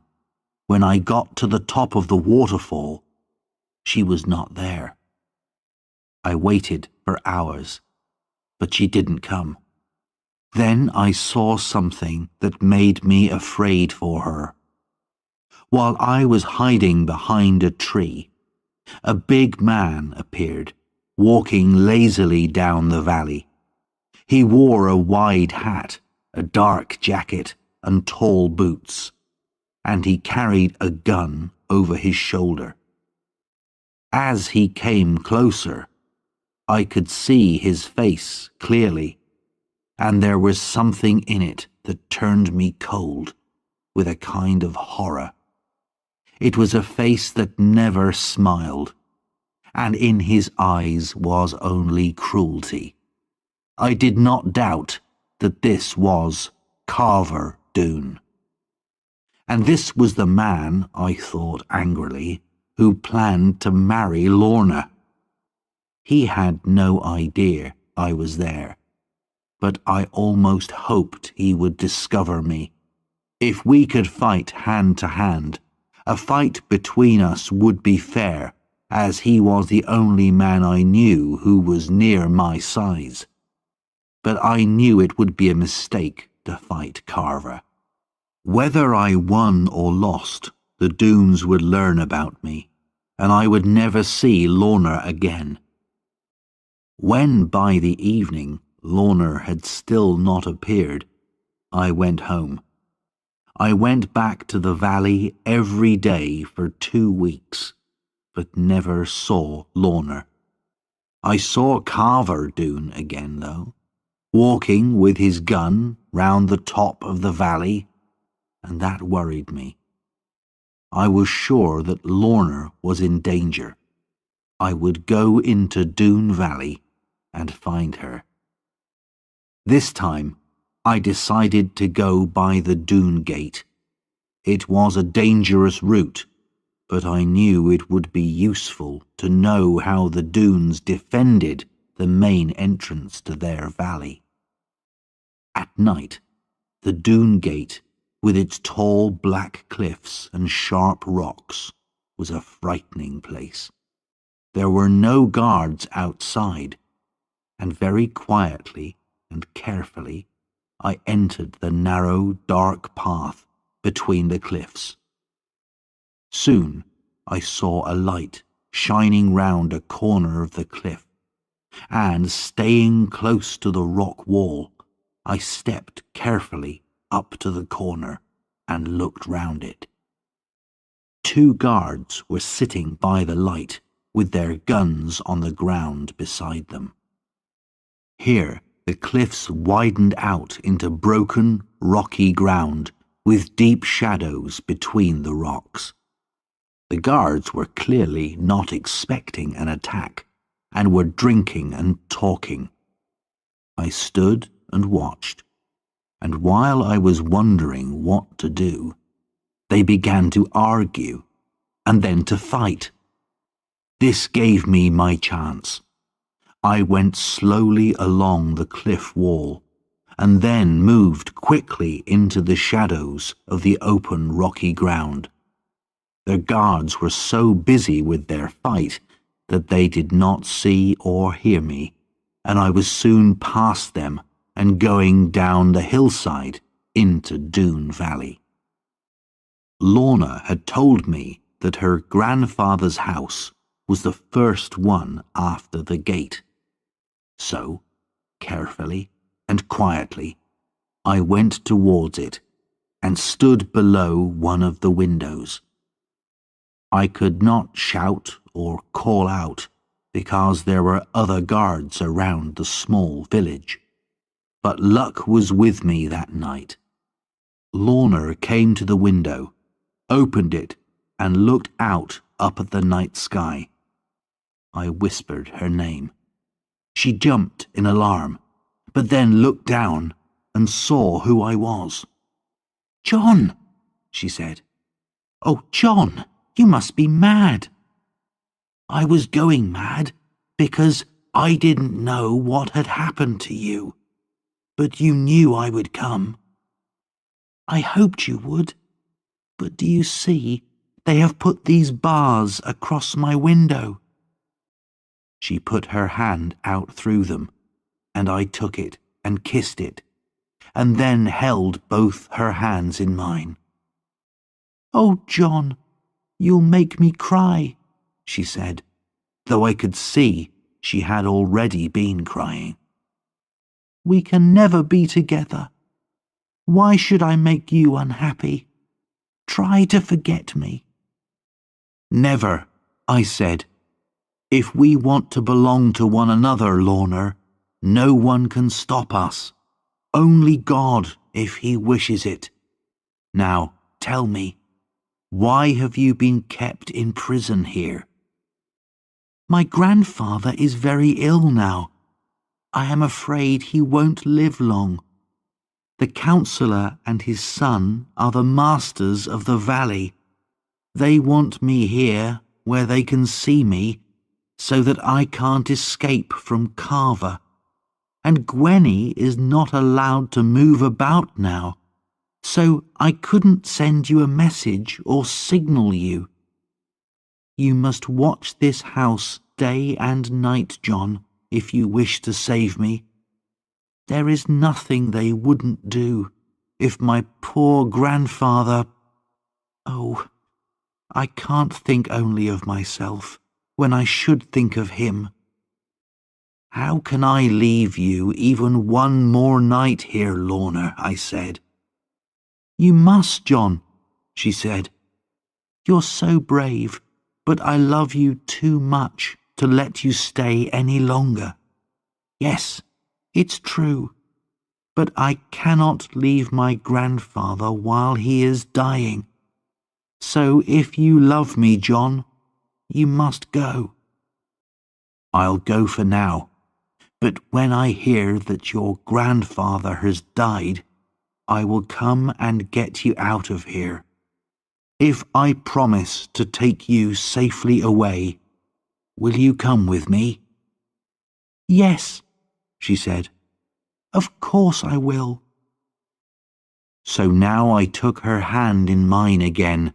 when I got to the top of the waterfall, she was not there. I waited for hours, but she didn't come. Then I saw something that made me afraid for her. While I was hiding behind a tree, a big man appeared, walking lazily down the valley. He wore a wide hat, a dark jacket, and tall boots, and he carried a gun over his shoulder. As he came closer, I could see his face clearly, and there was something in it that turned me cold with a kind of horror. It was a face that never smiled, and in his eyes was only cruelty. I did not doubt that this was Carver Doone. And this was the man, I thought angrily, who planned to marry Lorna. He had no idea I was there, but I almost hoped he would discover me. If we could fight hand to hand, a fight between us would be fair, as he was the only man I knew who was near my size. But I knew it would be a mistake to fight Carver. Whether I won or lost, the Doones would learn about me, and I would never see Lorna again. When by the evening Lorna had still not appeared, I went home. I went back to the valley every day for 2 weeks, but never saw Lorna. I saw Carver Doone again, though, walking with his gun round the top of the valley, and that worried me. I was sure that Lorna was in danger. I would go into Doone Valley and find her. This time, I decided to go by the Doone Gate. It was a dangerous route, but I knew it would be useful to know how the Doones defended the main entrance to their valley. At night, the Doone Gate, with its tall black cliffs and sharp rocks, was a frightening place. There were no guards outside, and very quietly and carefully I entered the narrow, dark path between the cliffs. Soon I saw a light shining round a corner of the cliff, and staying close to the rock wall, I stepped carefully up to the corner and looked round it. 2 guards were sitting by the light with their guns on the ground beside them. Here the cliffs widened out into broken, rocky ground with deep shadows between the rocks. The guards were clearly not expecting an attack and were drinking and talking. I stood and watched, and while I was wondering what to do, they began to argue and then to fight. This gave me my chance. I went slowly along the cliff wall, and then moved quickly into the shadows of the open rocky ground. The guards were so busy with their fight that they did not see or hear me, and I was soon past them and going down the hillside into Doone Valley. Lorna had told me that her grandfather's house was the first one after the gate. So, carefully and quietly, I went towards it and stood below one of the windows. I could not shout or call out because there were other guards around the small village. But luck was with me that night. Lorna came to the window, opened it, and looked out up at the night sky. I whispered her name. She jumped in alarm, but then looked down and saw who I was. "John," she said. "Oh, John, you must be mad." "I was going mad because I didn't know what had happened to you, but you knew I would come." "I hoped you would, but do you see, they have put these bars across my window." She put her hand out through them, and I took it and kissed it, and then held both her hands in mine. "Oh, John, you'll make me cry," she said, though I could see she had already been crying. "We can never be together. Why should I make you unhappy? Try to forget me." "Never," I said. "If we want to belong to one another, Lorna, no one can stop us. Only God, if he wishes it. Now, tell me, why have you been kept in prison here?" "My grandfather is very ill now. I am afraid he won't live long." The councillor and his son are the masters of the valley. They want me here where they can see me, so that I can't escape from Carver. And Gwenny is not allowed to move about now, so I couldn't send you a message or signal you. You must watch this house day and night, John, if you wish to save me. There is nothing they wouldn't do if my poor grandfather— Oh, I can't think only of myself when I should think of him. How can I leave you even one more night here, Lorna? I said. You must, John, she said. You're so brave, but I love you too much to let you stay any longer. Yes, it's true, but I cannot leave my grandfather while he is dying. So if you love me, John, you must go. I'll go for now, but when I hear that your grandfather has died, I will come and get you out of here. If I promise to take you safely away, will you come with me? Yes, she said. Of course I will. So now I took her hand in mine again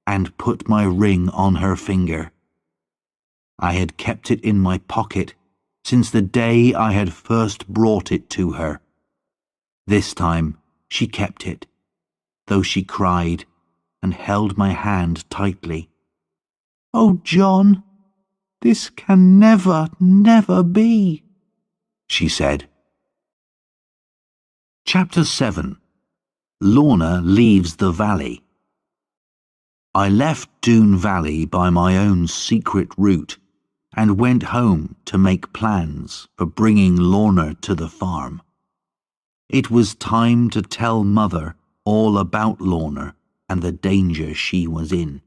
and put my ring on her finger. I had kept it in my pocket since the day I had first brought it to her. This time she kept it, though she cried and held my hand tightly. Oh, John, this can never, never be, she said. Chapter 7. Lorna leaves the valley. I left Doon Valley by my own secret route and went home to make plans for bringing Lorna to the farm. It was time to tell Mother all about Lorna and the danger she was in.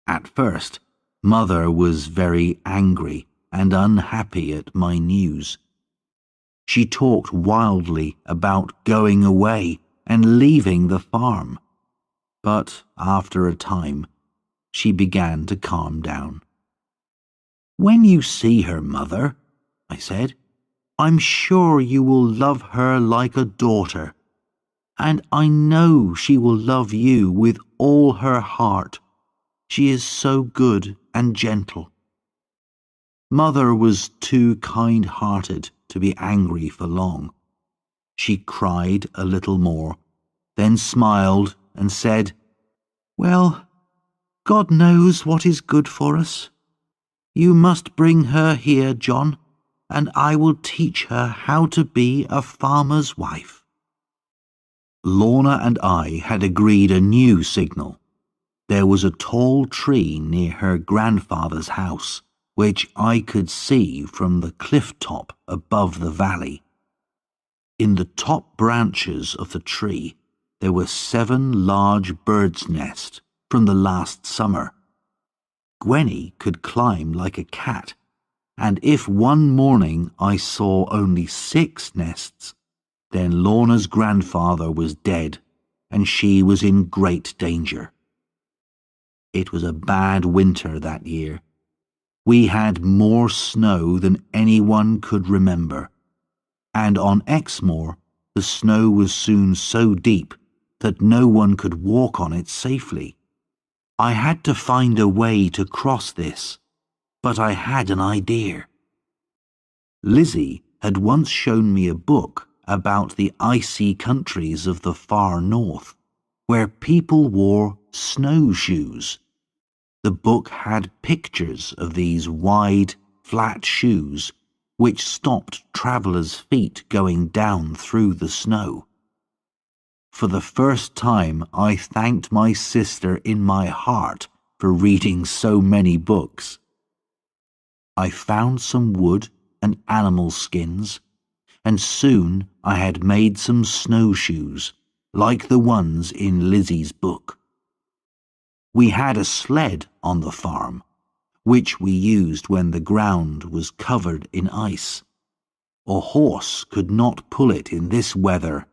At first, Mother was very angry and unhappy at my news. She talked wildly about going away and leaving the farm, but after a time, she began to calm down. When you see her, Mother, I said, I'm sure you will love her like a daughter, and I know she will love you with all her heart. She is so good and gentle. Mother was too kind-hearted to be angry for long. She cried a little more, then smiled and said, Well, God knows what is good for us. You must bring her here, John, and I will teach her how to be a farmer's wife. Lorna and I had agreed a new signal. There was a tall tree near her grandfather's house, which I could see from the cliff top above the valley. In the top branches of the tree, there were 7 large birds' nests from the last summer. Gwenny could climb like a cat, and if one morning I saw only 6 nests, then Lorna's grandfather was dead, and she was in great danger. It was a bad winter that year. We had more snow than anyone could remember, and on Exmoor the snow was soon so deep that no one could walk on it safely. I had to find a way to cross this, but I had an idea. Lizzie had once shown me a book about the icy countries of the far north, where people wore snowshoes. The book had pictures of these wide, flat shoes which stopped travellers' feet going down through the snow. For the first time I thanked my sister in my heart for reading so many books. I found some wood and animal skins, and soon I had made some snowshoes, like the ones in Lizzie's book. We had a sled on the farm, which we used when the ground was covered in ice. A horse could not pull it in this weather,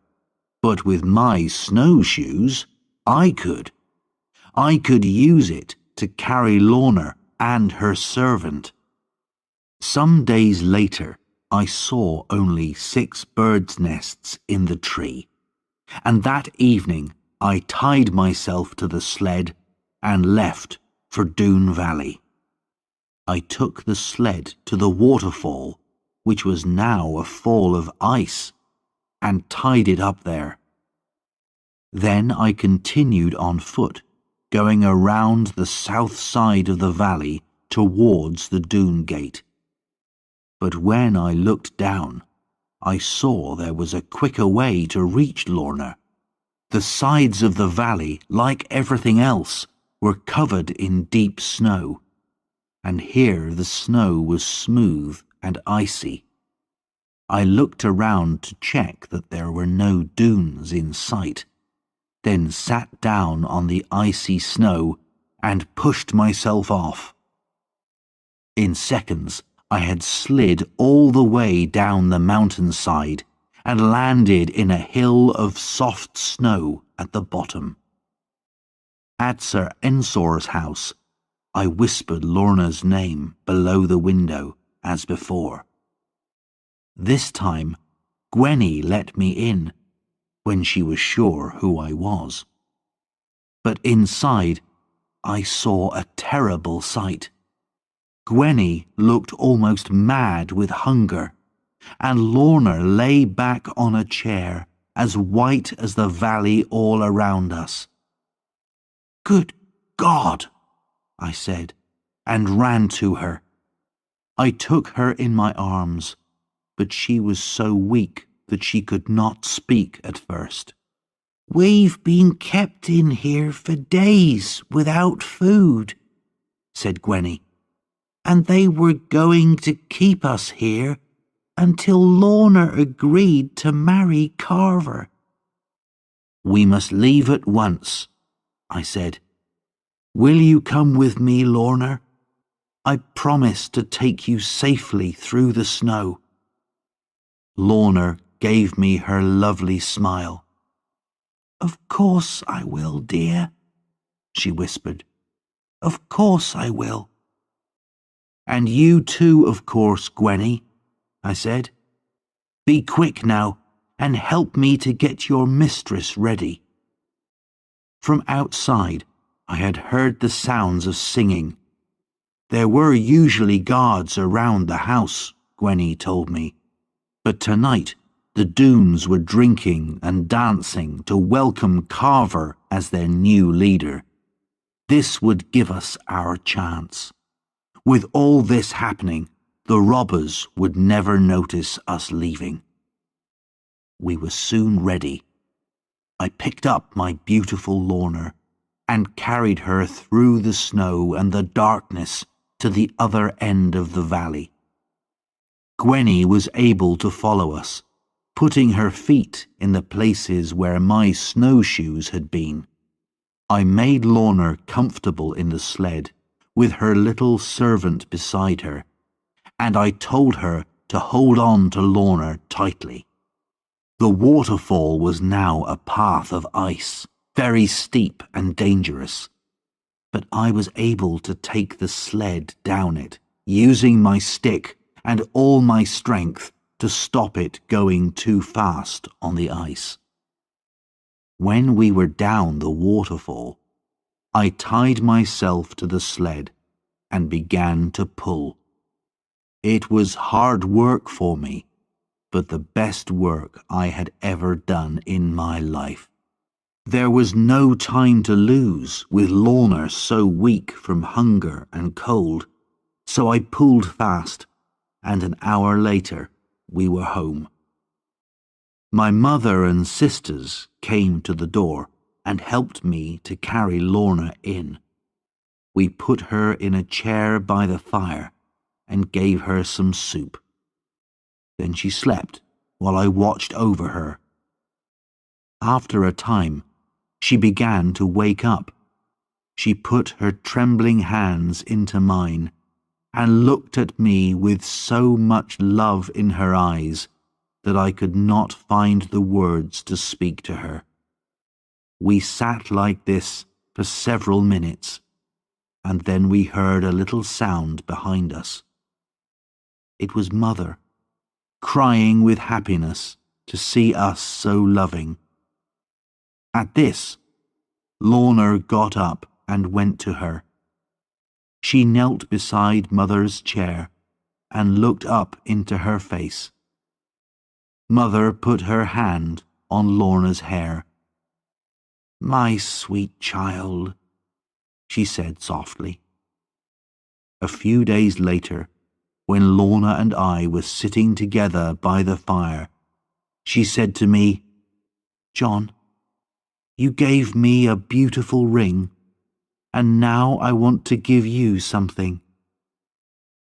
But with my snowshoes, I could. I could use it to carry Lorna and her servant. Some days later, I saw only 6 birds' nests in the tree, and that evening I tied myself to the sled and left for Doon Valley. I took the sled to the waterfall, which was now a fall of ice, and tied it up there. Then I continued on foot, going around the south side of the valley towards the Doon Gate. But when I looked down, I saw there was a quicker way to reach Lorna. The sides of the valley, like everything else, were covered in deep snow, and here the snow was smooth and icy. I looked around to check that there were no dunes in sight, then sat down on the icy snow and pushed myself off. In seconds, I had slid all the way down the mountainside and landed in a hill of soft snow at the bottom. At Sir Ensor's house, I whispered Lorna's name below the window as before. This time, Gwenny let me in when she was sure who I was. But inside, I saw a terrible sight. Gwenny looked almost mad with hunger, and Lorna lay back on a chair as white as the valley all around us. "Good God!" I said, and ran to her. I took her in my arms, but she was so weak that she could not speak at first. "We've been kept in here for days without food," said Gwenny, "and they were going to keep us here until Lorna agreed to marry Carver." "We must leave at once," I said. "Will you come with me, Lorna? I promise to take you safely through the snow." Lorna gave me her lovely smile. "Of course I will, dear," she whispered. "Of course I will." "And you too, of course, Gwenny," I said. "Be quick now, and help me to get your mistress ready." From outside, I had heard the sounds of singing. There were usually guards around the house, Gwenny told me, but tonight the Doones were drinking and dancing to welcome Carver as their new leader. This would give us our chance. With all this happening, the robbers would never notice us leaving. We were soon ready. I picked up my beautiful Lorna and carried her through the snow and the darkness to the other end of the valley. Gwenny was able to follow us, putting her feet in the places where my snowshoes had been. I made Lorna comfortable in the sled, with her little servant beside her, and I told her to hold on to Lorna tightly. The waterfall was now a path of ice, very steep and dangerous, but I was able to take the sled down it, using my stick and all my strength to stop it going too fast on the ice. When we were down the waterfall, I tied myself to the sled and began to pull. It was hard work for me, but the best work I had ever done in my life. There was no time to lose with Lorna so weak from hunger and cold, so I pulled fast, and an hour later we were home. My mother and sisters came to the door and helped me to carry Lorna in. We put her in a chair by the fire and gave her some soup. Then she slept while I watched over her. After a time, she began to wake up. She put her trembling hands into mine and looked at me with so much love in her eyes that I could not find the words to speak to her. We sat like this for several minutes, and then we heard a little sound behind us. It was Mother, crying with happiness to see us so loving. At this, Lorna got up and went to her. She knelt beside Mother's chair and looked up into her face. Mother put her hand on Lorna's hair. "My sweet child," she said softly. A few days later, when Lorna and I were sitting together by the fire, she said to me, "John, you gave me a beautiful ring, and now I want to give you something.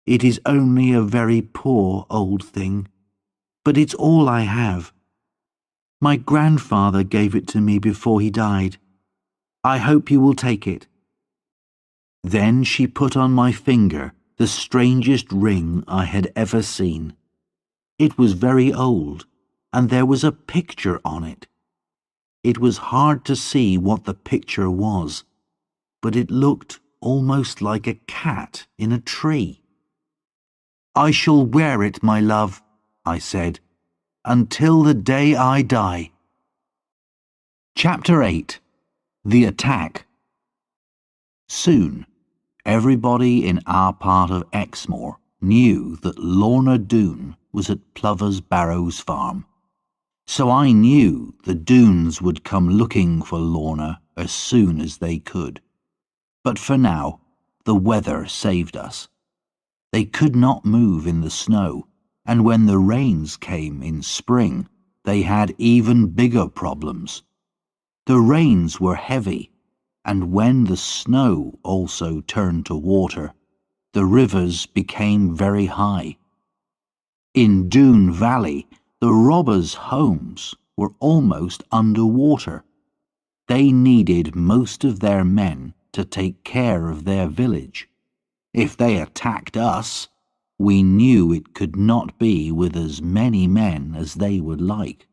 It is only a very poor old thing, but it's all I have. My grandfather gave it to me before he died. I hope you will take it." Then she put on my finger the strangest ring I had ever seen. It was very old, and there was a picture on it. It was hard to see what the picture was, but it looked almost like a cat in a tree. "I shall wear it, my love," I said, "until the day I die." Chapter 8. The Attack. Soon, everybody in our part of Exmoor knew that Lorna Doone was at Plover's Barrows farm. So I knew the Doones would come looking for Lorna as soon as they could. But for now, the weather saved us. They could not move in the snow, and when the rains came in spring, they had even bigger problems. The rains were heavy, and when the snow also turned to water, the rivers became very high. In Doone Valley, the robbers' homes were almost under water. They needed most of their men to take care of their village. If they attacked us, we knew it could not be with as many men as they would like.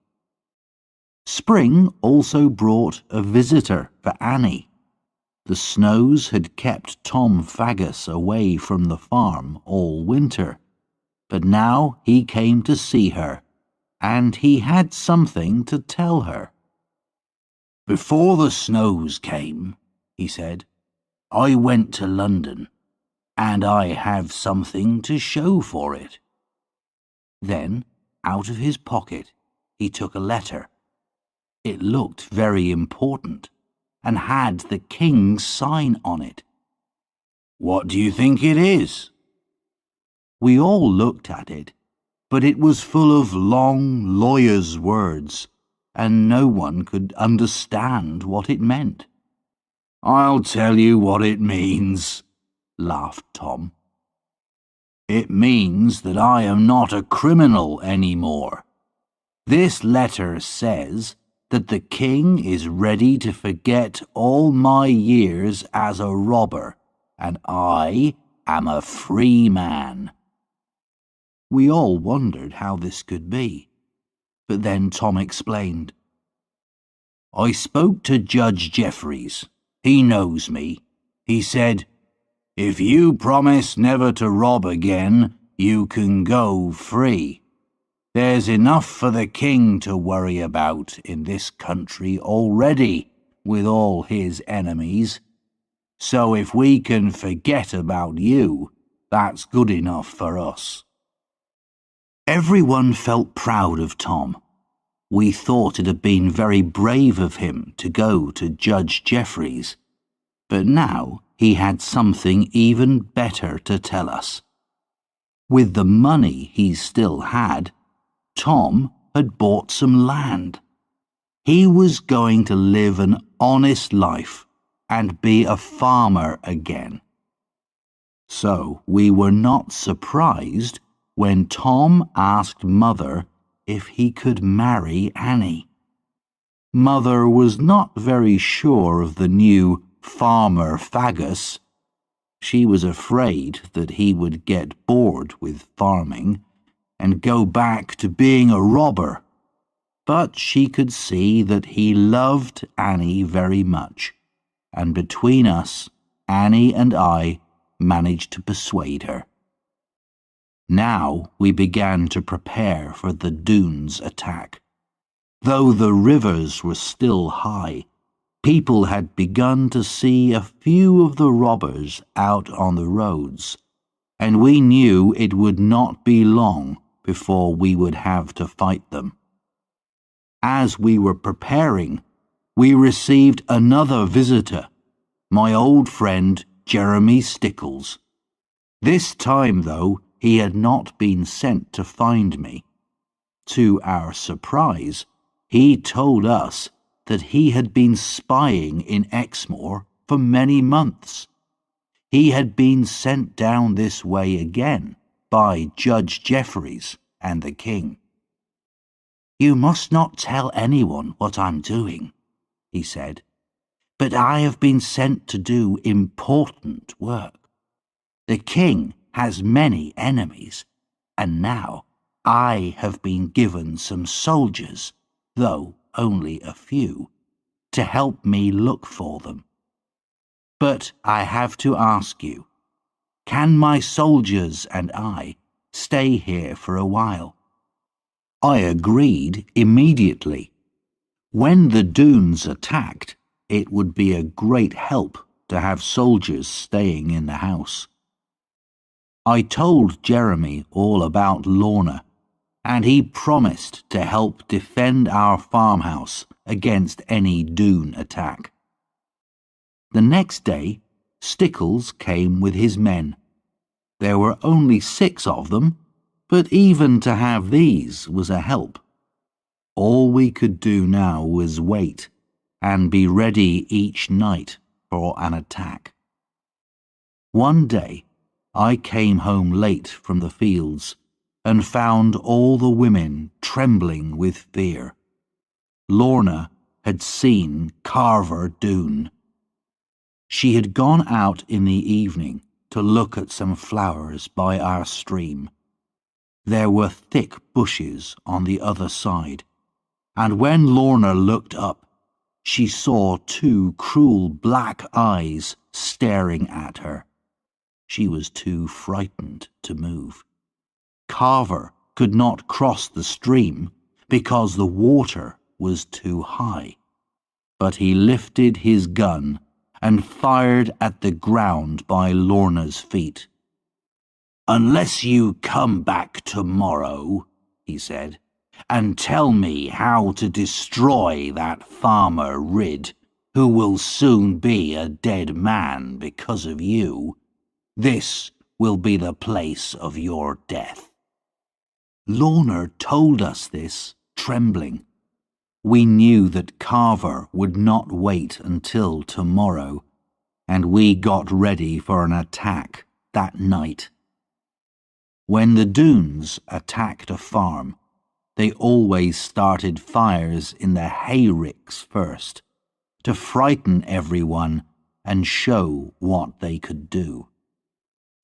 Spring also brought a visitor for Annie. The snows had kept Tom Faggus away from the farm all winter, but now he came to see her, and he had something to tell her. "Before the snows came," he said, "I went to London, and I have something to show for it." Then, out of his pocket, he took a letter. It looked very important, and had the king's sign on it. "What do you think it is?" We all looked at it, but it was full of long lawyer's words, and no one could understand what it meant. "I'll tell you what it means," laughed Tom. "It means that I am not a criminal anymore. This letter says that the king is ready to forget all my years as a robber, and I am a free man." We all wondered how this could be, but then Tom explained. "I spoke to Judge Jeffreys. He knows me. He said, 'If you promise never to rob again, you can go free. There's enough for the king to worry about in this country already with all his enemies. So if we can forget about you, that's good enough for us.'" Everyone felt proud of Tom. We thought it had been very brave of him to go to Judge Jeffreys, but now he had something even better to tell us. With the money he still had, Tom had bought some land. He was going to live an honest life and be a farmer again. So we were not surprised when Tom asked Mother if he could marry Annie. Mother was not very sure of the new Farmer Faggus. She was afraid that he would get bored with farming, and go back to being a robber. But she could see that he loved Annie very much, and between us, Annie and I managed to persuade her. Now we began to prepare for the Dunes attack. Though the rivers were still high, people had begun to see a few of the robbers out on the roads, and we knew it would not be long before we would have to fight them. As we were preparing, we received another visitor, my old friend Jeremy Stickles. This time, though, he had not been sent to find me. To our surprise, he told us that he had been spying in Exmoor for many months. He had been sent down this way again by Judge Jeffreys and the King. "You must not tell anyone what I'm doing," he said, "but I have been sent to do important work. The King has many enemies, and now I have been given some soldiers, though only a few, to help me look for them. But I have to ask you, can my soldiers and I stay here for a while?" I agreed immediately. When the Dunes attacked, it would be a great help to have soldiers staying in the house. I told Jeremy all about Lorna, and he promised to help defend our farmhouse against any Dune attack. The next day, Stickles came with his men. There were only 6 of them, but even to have these was a help. All we could do now was wait and be ready each night for an attack. One day, I came home late from the fields and found all the women trembling with fear. Lorna had seen Carver Doone. She had gone out in the evening to look at some flowers by our stream. There were thick bushes on the other side, and when Lorna looked up, she saw 2 cruel black eyes staring at her. She was too frightened to move. Carver could not cross the stream because the water was too high, but he lifted his gun and fired at the ground by Lorna's feet. "Unless you come back tomorrow," he said, "and tell me how to destroy that farmer Ridd, who will soon be a dead man because of you, this will be the place of your death." Lorna told us this, trembling. We knew that Carver would not wait until tomorrow, and we got ready for an attack that night. When the Dunes attacked a farm, they always started fires in the hayricks first, to frighten everyone and show what they could do.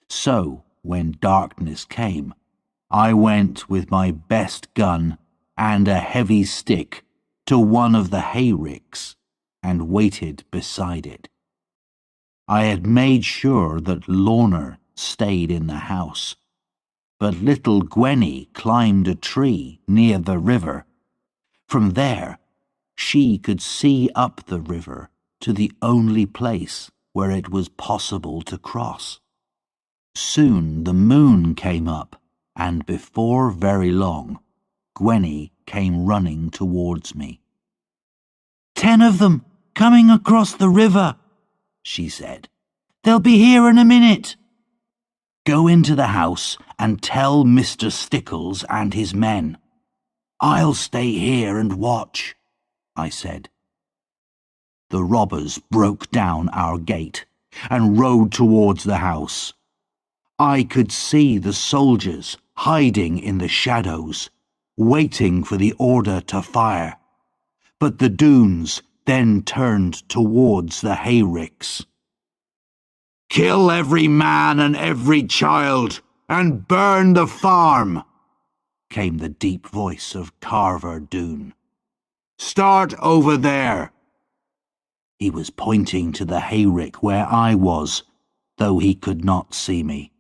So, when darkness came, I went with my best gun and a heavy stick to one of the hayricks and waited beside it. I had made sure that Lorna stayed in the house, but little Gwenny climbed a tree near the river. From there, she could see up the river to the only place where it was possible to cross. Soon the moon came up, and before very long, Gwenny came running towards me. "10 of them, coming across the river," she said. "They'll be here in a minute." "Go into the house and tell Mr. Stickles and his men. I'll stay here and watch," I said. The robbers broke down our gate and rode towards the house. I could see the soldiers hiding in the shadows, waiting for the order to fire. But the Dunes then turned towards the hayricks. "Kill every man and every child, and burn the farm," came the deep voice of Carver Doone. "Start over there." He was pointing to the hayrick where I was, though he could not see me.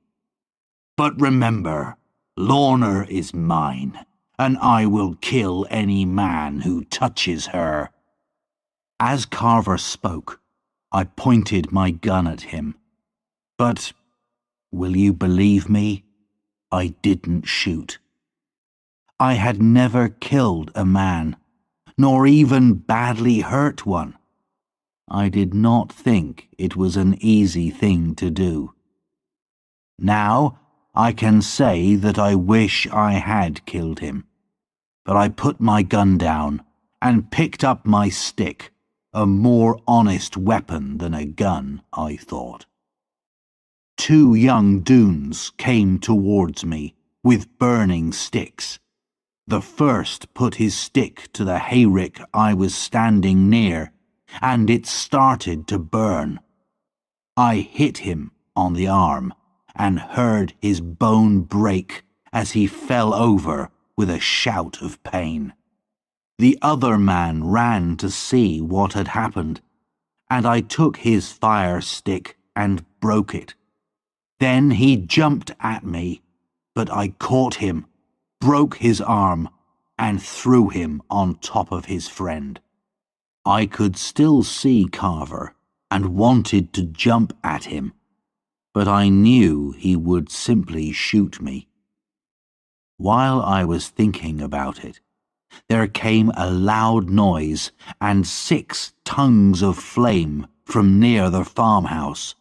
"But remember, Lorna is mine, and I will kill any man who touches her." As Carver spoke, I pointed my gun at him. But, will you believe me? I didn't shoot. I had never killed a man, nor even badly hurt one. I did not think it was an easy thing to do. Now, I can say that I wish I had killed him. But I put my gun down and picked up my stick, a more honest weapon than a gun, I thought. 2 young Doones came towards me with burning sticks. The first put his stick to the hayrick I was standing near, and it started to burn. I hit him on the arm and heard his bone break as he fell over with a shout of pain. The other man ran to see what had happened, and I took his fire stick and broke it. Then he jumped at me, but I caught him, broke his arm, and threw him on top of his friend. I could still see Carver and wanted to jump at him, but I knew he would simply shoot me. While I was thinking about it, there came a loud noise and 6 tongues of flame from near the farmhouse.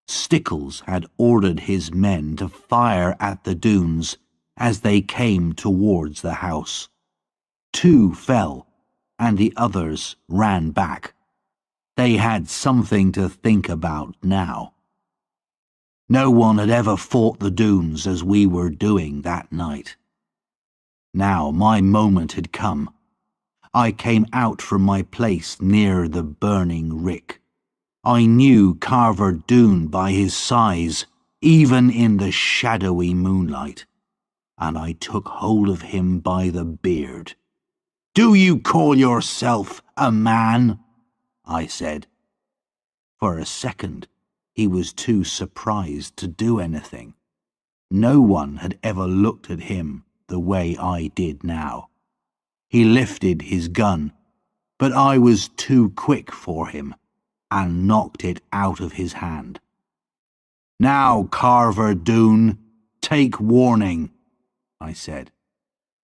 Stickles had ordered his men to fire at the Doones as they came towards the house. 2 fell, and the others ran back. They had something to think about now. No one had ever fought the Doones as we were doing that night. Now my moment had come. I came out from my place near the burning rick. I knew Carver Doone by his size, even in the shadowy moonlight, and I took hold of him by the beard. "Do you call yourself a man?" I said. For a second, he was too surprised to do anything. No one had ever looked at him the way I did now. He lifted his gun, but I was too quick for him and knocked it out of his hand. "Now, Carver Doone, take warning," I said.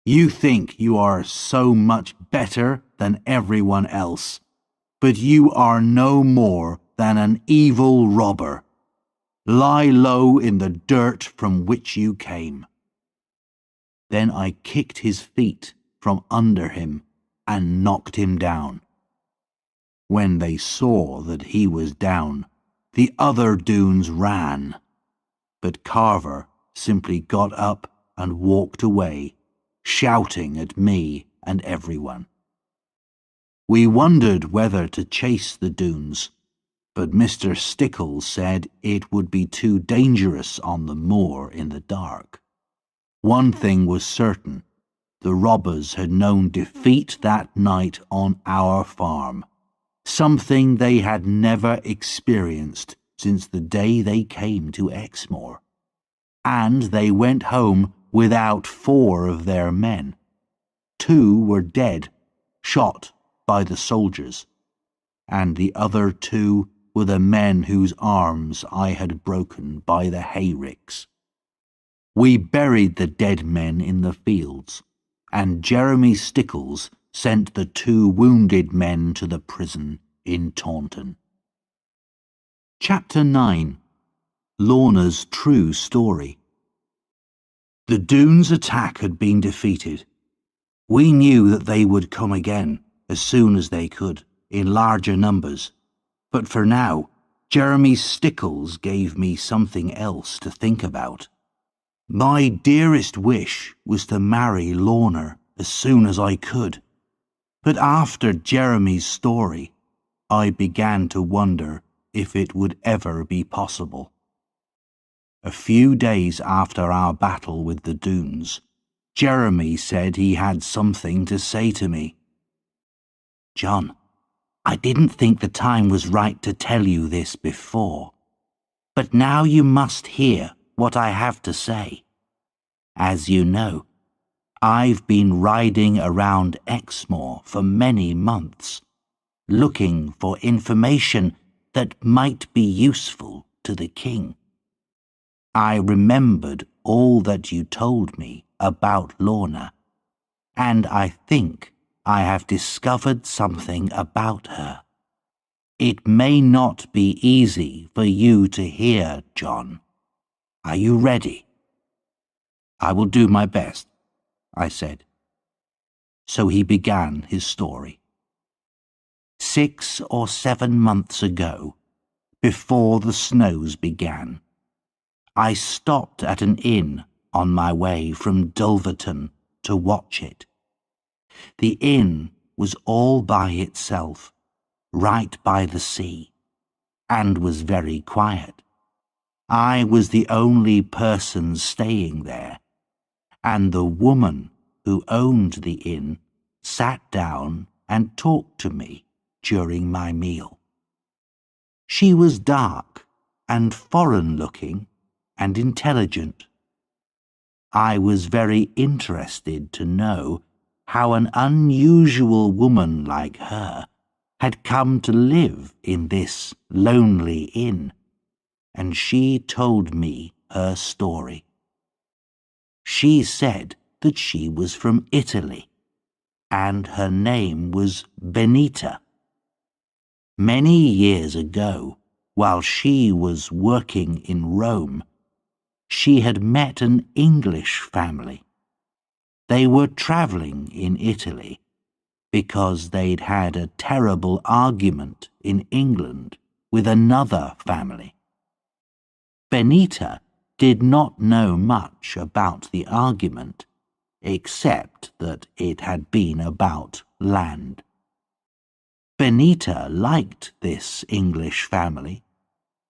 "You think you are so much better than everyone else, but you are no more than an evil robber. Lie low in the dirt from which you came." Then I kicked his feet from under him and knocked him down. When they saw that he was down, the other Doones ran, but Carver simply got up and walked away, shouting at me and everyone. We wondered whether to chase the Doones, but Mr. Stickles said it would be too dangerous on the moor in the dark. One thing was certain: the robbers had known defeat that night on our farm, something they had never experienced since the day they came to Exmoor. And they went home without 4 of their men. 2 were dead, shot by the soldiers, and the other 2 were the men whose arms I had broken by the hayricks. We buried the dead men in the fields, and Jeremy Stickles sent the 2 wounded men to the prison in Taunton. Chapter 9. Lorna's True Story. The Doones' attack had been defeated. We knew that they would come again as soon as they could, in larger numbers, but for now, Jeremy Stickles gave me something else to think about. My dearest wish was to marry Lorna as soon as I could, but after Jeremy's story, I began to wonder if it would ever be possible. A few days after our battle with the Doones, Jeremy said he had something to say to me. John, I didn't think the time was right to tell you this before, but now you must hear what I have to say. As you know, I've been riding around Exmoor for many months, looking for information that might be useful to the king. I remembered all that you told me about Lorna, and I think I have discovered something about her. It may not be easy for you to hear, John. Are you ready? I will do my best, I said. So he began his story. 6 or 7 months ago, before the snows began, I stopped at an inn on my way from Dulverton to watch it. The inn was all by itself, right by the sea, and was very quiet. I was the only person staying there, and the woman who owned the inn sat down and talked to me during my meal. She was dark and foreign-looking and intelligent. I was very interested to know how an unusual woman like her had come to live in this lonely inn, and she told me her story. She said that she was from Italy, and her name was Benita. Many years ago, while she was working in Rome, she had met an English family. They were travelling in Italy because they'd had a terrible argument in England with another family. Benita did not know much about the argument, except that it had been about land. Benita liked this English family.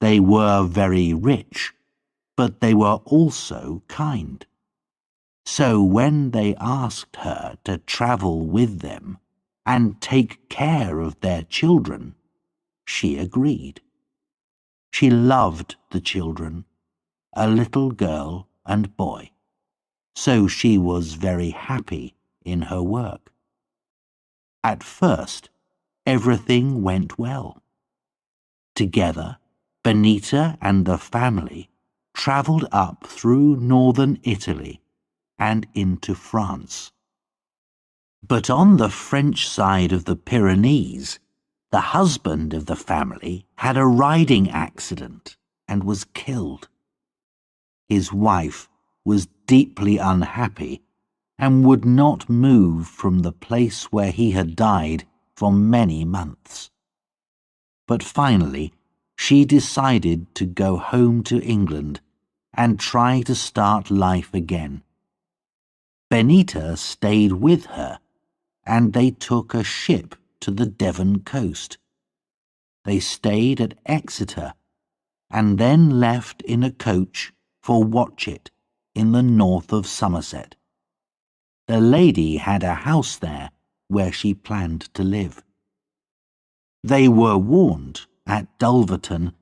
They were very rich, but they were also kind. So when they asked her to travel with them and take care of their children, she agreed. She loved the children, a little girl and boy, so she was very happy in her work. At first, everything went well. Together, Benita and the family travelled up through northern Italy and into France. But on the French side of the Pyrenees, the husband of the family had a riding accident and was killed. His wife was deeply unhappy and would not move from the place where he had died for many months. But finally, she decided to go home to England and try to start life again. Benita stayed with her, and they took a ship to the Devon coast. They stayed at Exeter, and then left in a coach for Watchet in the north of Somerset. The lady had a house there where she planned to live. They were warned at Dulverton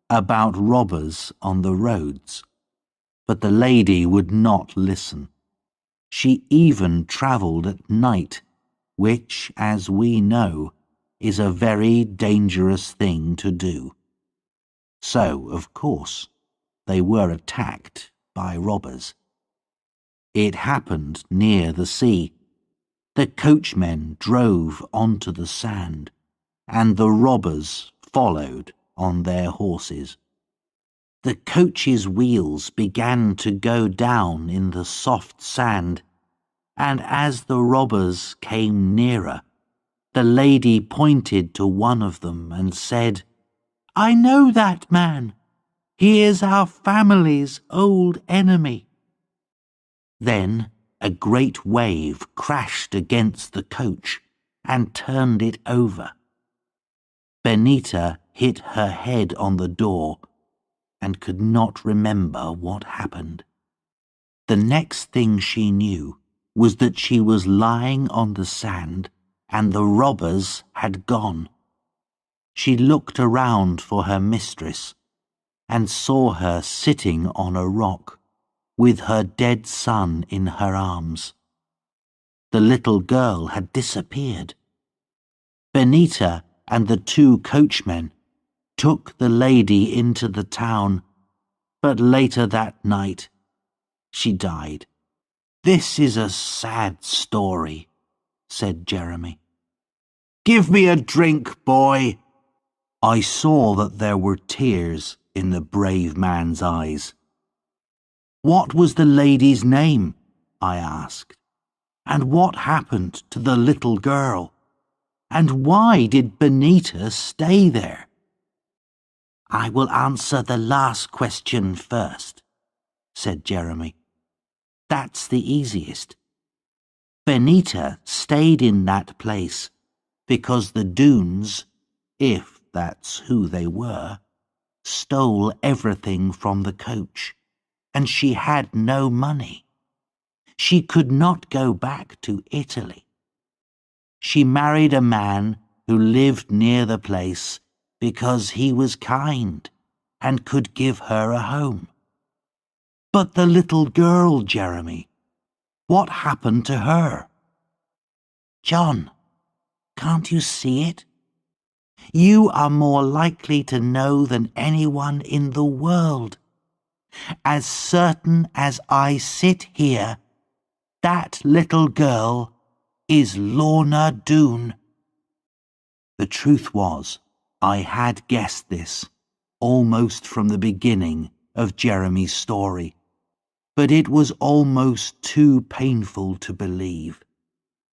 about robbers on the roads, but the lady would not listen. She even travelled at night, which, as we know, is a very dangerous thing to do. So, of course, they were attacked by robbers. It happened near the sea. The coachmen drove onto the sand, and the robbers followed on their horses. The coach's wheels began to go down in the soft sand, and as the robbers came nearer, the lady pointed to one of them and said, "I know that man. He is our family's old enemy." Then a great wave crashed against the coach and turned it over. Benita hit her head on the door and could not remember what happened. The next thing she knew, was that she was lying on the sand and the robbers had gone. She looked around for her mistress and saw her sitting on a rock with her dead son in her arms. The little girl had disappeared. Benita and the two coachmen took the lady into the town, but later that night she died. "This is a sad story," said Jeremy. "Give me a drink, boy." I saw that there were tears in the brave man's eyes. "What was the lady's name?" I asked. "And what happened to the little girl? And why did Benita stay there?" "I will answer the last question first," said Jeremy. "That's the easiest. Benita stayed in that place because the Doones, if that's who they were, stole everything from the coach, and she had no money. She could not go back to Italy. She married a man who lived near the place because he was kind and could give her a home. But the little girl, Jeremy, what happened to her?" "John, can't you see it? You are more likely to know than anyone in the world. As certain as I sit here, that little girl is Lorna Doone." The truth was, I had guessed this almost from the beginning of Jeremy's story, but it was almost too painful to believe,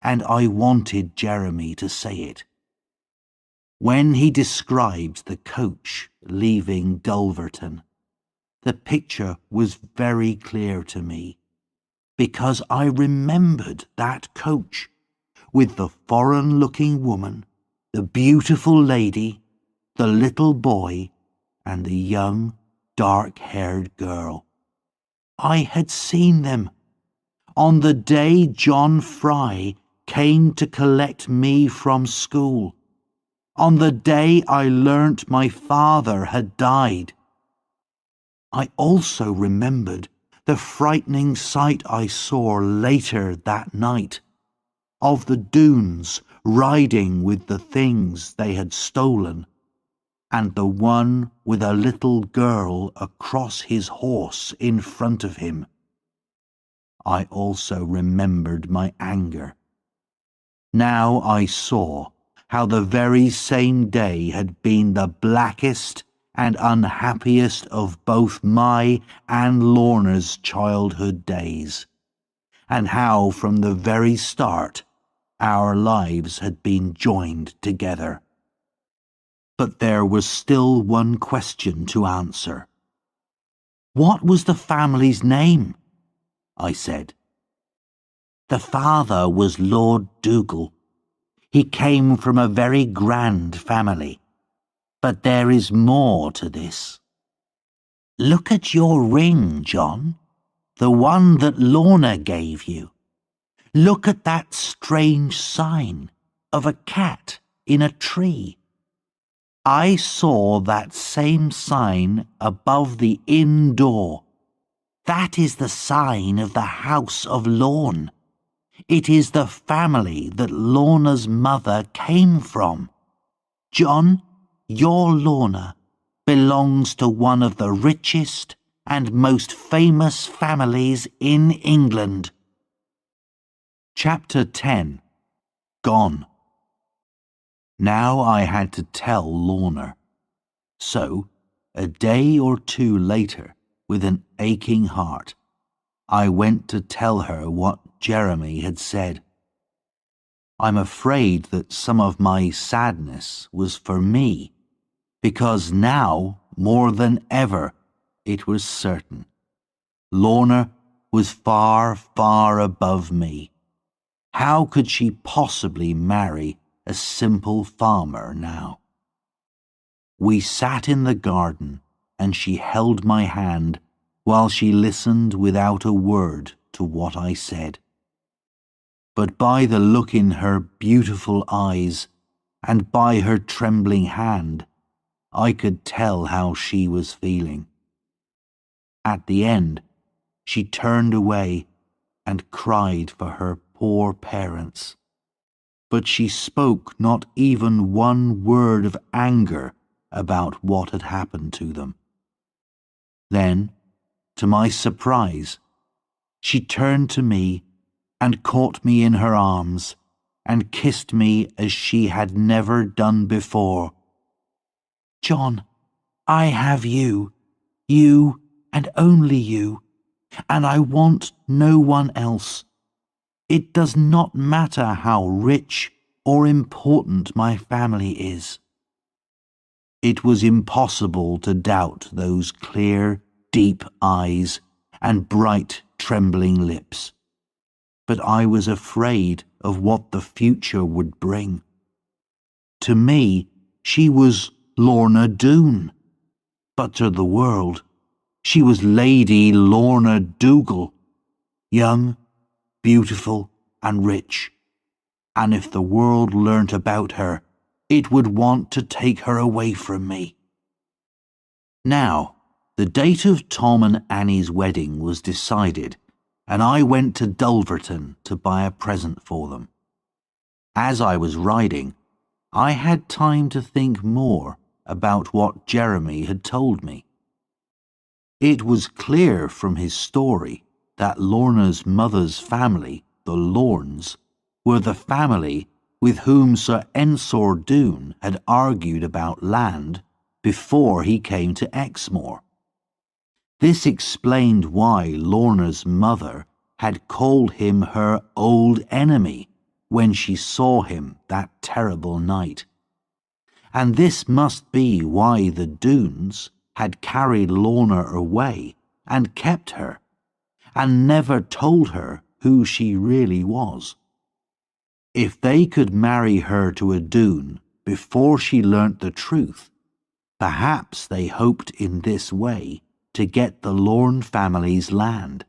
and I wanted Jeremy to say it. When he described the coach leaving Dulverton, the picture was very clear to me, because I remembered that coach with the foreign-looking woman, the beautiful lady, the little boy, and the young, dark-haired girl. I had seen them on the day John Fry came to collect me from school, on the day I learnt my father had died. I also remembered the frightening sight I saw later that night, of the Doones riding with the things they had stolen, and the one with a little girl across his horse in front of him. I also remembered my anger. Now I saw how the very same day had been the blackest and unhappiest of both my and Lorna's childhood days, and how from the very start our lives had been joined together. But there was still one question to answer. "What was the family's name?" I said. "The father was Lord Dougal. He came from a very grand family. But there is more to this. Look at your ring, John, the one that Lorna gave you. Look at that strange sign of a cat in a tree. I saw that same sign above the inn door. That is the sign of the House of Lorne. It is the family that Lorna's mother came from. John, your Lorna belongs to one of the richest and most famous families in England." Chapter 10. Gone. Now I had to tell Lorna. So, a day or two later, with an aching heart, I went to tell her what Jeremy had said. I'm afraid that some of my sadness was for me, because now, more than ever, it was certain. Lorna was far, far above me. How could she possibly marry a simple farmer now? We sat in the garden, and she held my hand while she listened without a word to what I said. but by the look in her beautiful eyes and by her trembling hand, I could tell how she was feeling. At the end, she turned away and cried for her poor parents. But she spoke not even one word of anger about what had happened to them. Then, to my surprise, she turned to me and caught me in her arms and kissed me as she had never done before. "John, I have you, you and only you, and I want no one else. It does not matter how rich or important my family is." It was impossible to doubt those clear, deep eyes and bright, trembling lips. But I was afraid of what the future would bring. To me, she was Lorna Doone, but to the world, she was Lady Lorna Dougal, young, beautiful and rich, and if the world learnt about her, it would want to take her away from me. Now, the date of Tom and Annie's wedding was decided, and I went to Dulverton to buy a present for them. As I was riding, I had time to think more about what Jeremy had told me. It was clear from his story that Lorna's mother's family, the Lornes, were the family with whom Sir Ensor Doone had argued about land before he came to Exmoor. This explained why Lorna's mother had called him her old enemy when she saw him that terrible night. And this must be why the Doones had carried Lorna away and kept her, and never told her who she really was. If they could marry her to a Doone before she learnt the truth, perhaps they hoped in this way to get the Lorne family's land.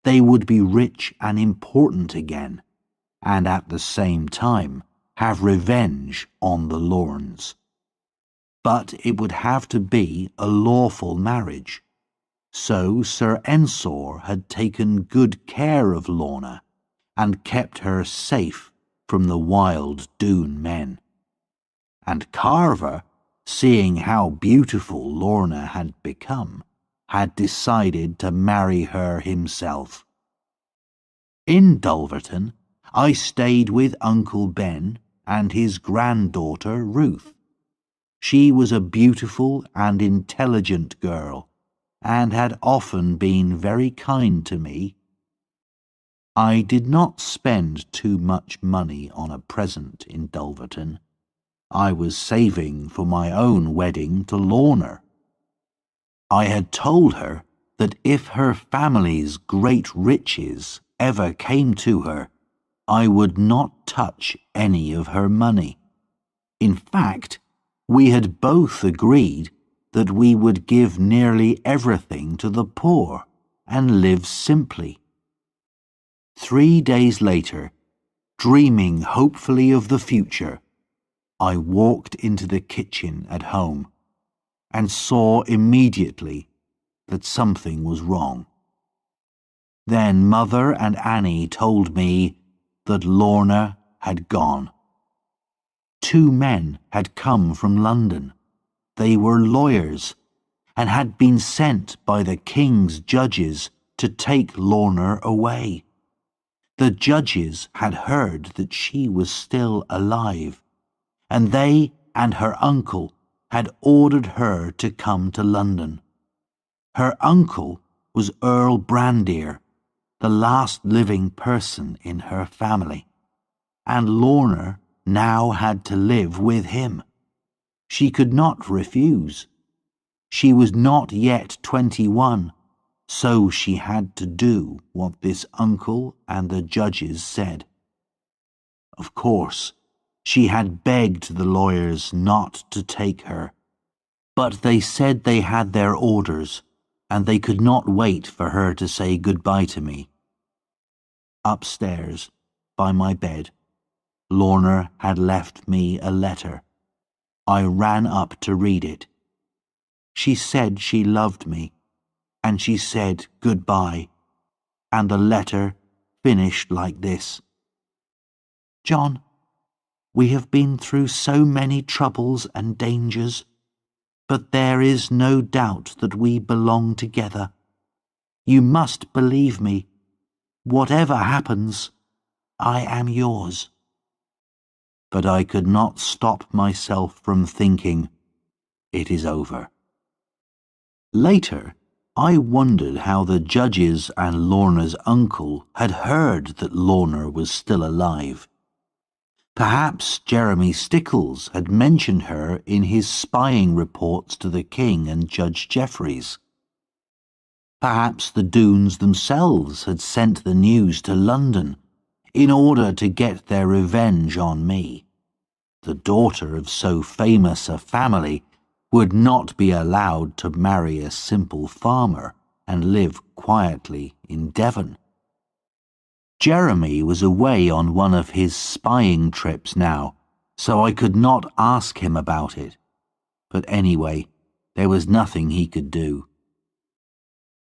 They would be rich and important again, and at the same time have revenge on the Lornes. But it would have to be a lawful marriage, so Sir Ensor had taken good care of Lorna and kept her safe from the wild Doone men. And Carver, seeing how beautiful Lorna had become, had decided to marry her himself. In Dulverton, I stayed with Uncle Ben and his granddaughter Ruth. She was a beautiful and intelligent girl, and had often been very kind to me. I did not spend too much money on a present in Dulverton. I was saving for my own wedding to Lorna. I had told her that if her family's great riches ever came to her, I would not touch any of her money. In fact, we had both agreed that we would give nearly everything to the poor and live simply. 3 days later, dreaming hopefully of the future, I walked into the kitchen at home and saw immediately that something was wrong. Then Mother and Annie told me that Lorna had gone. 2 men had come from London. They were lawyers and had been sent by the king's judges to take Lorna away. The judges had heard that she was still alive, and they and her uncle had ordered her to come to London. Her uncle was Earl Brandir, the last living person in her family, and Lorna now had to live with him. She could not refuse. She was not yet 21, so she had to do what this uncle and the judges said. Of course, she had begged the lawyers not to take her, but they said they had their orders, and they could not wait for her to say goodbye to me. Upstairs, by my bed. Lorna had left me a letter. I ran up to read it. She said she loved me, and she said goodbye, and the letter finished like this. John, we have been through so many troubles and dangers, but there is no doubt that we belong together. You must believe me. Whatever happens, I am yours. But I could not stop myself from thinking, it is over. Later, I wondered how the judges and Lorna's uncle had heard that Lorna was still alive. Perhaps Jeremy Stickles had mentioned her in his spying reports to the King and Judge Jeffreys. Perhaps the Doones themselves had sent the news to London in order to get their revenge on me. The daughter of so famous a family would not be allowed to marry a simple farmer and live quietly in Devon. Jeremy was away on one of his spying trips now, so I could not ask him about it. But anyway, there was nothing he could do.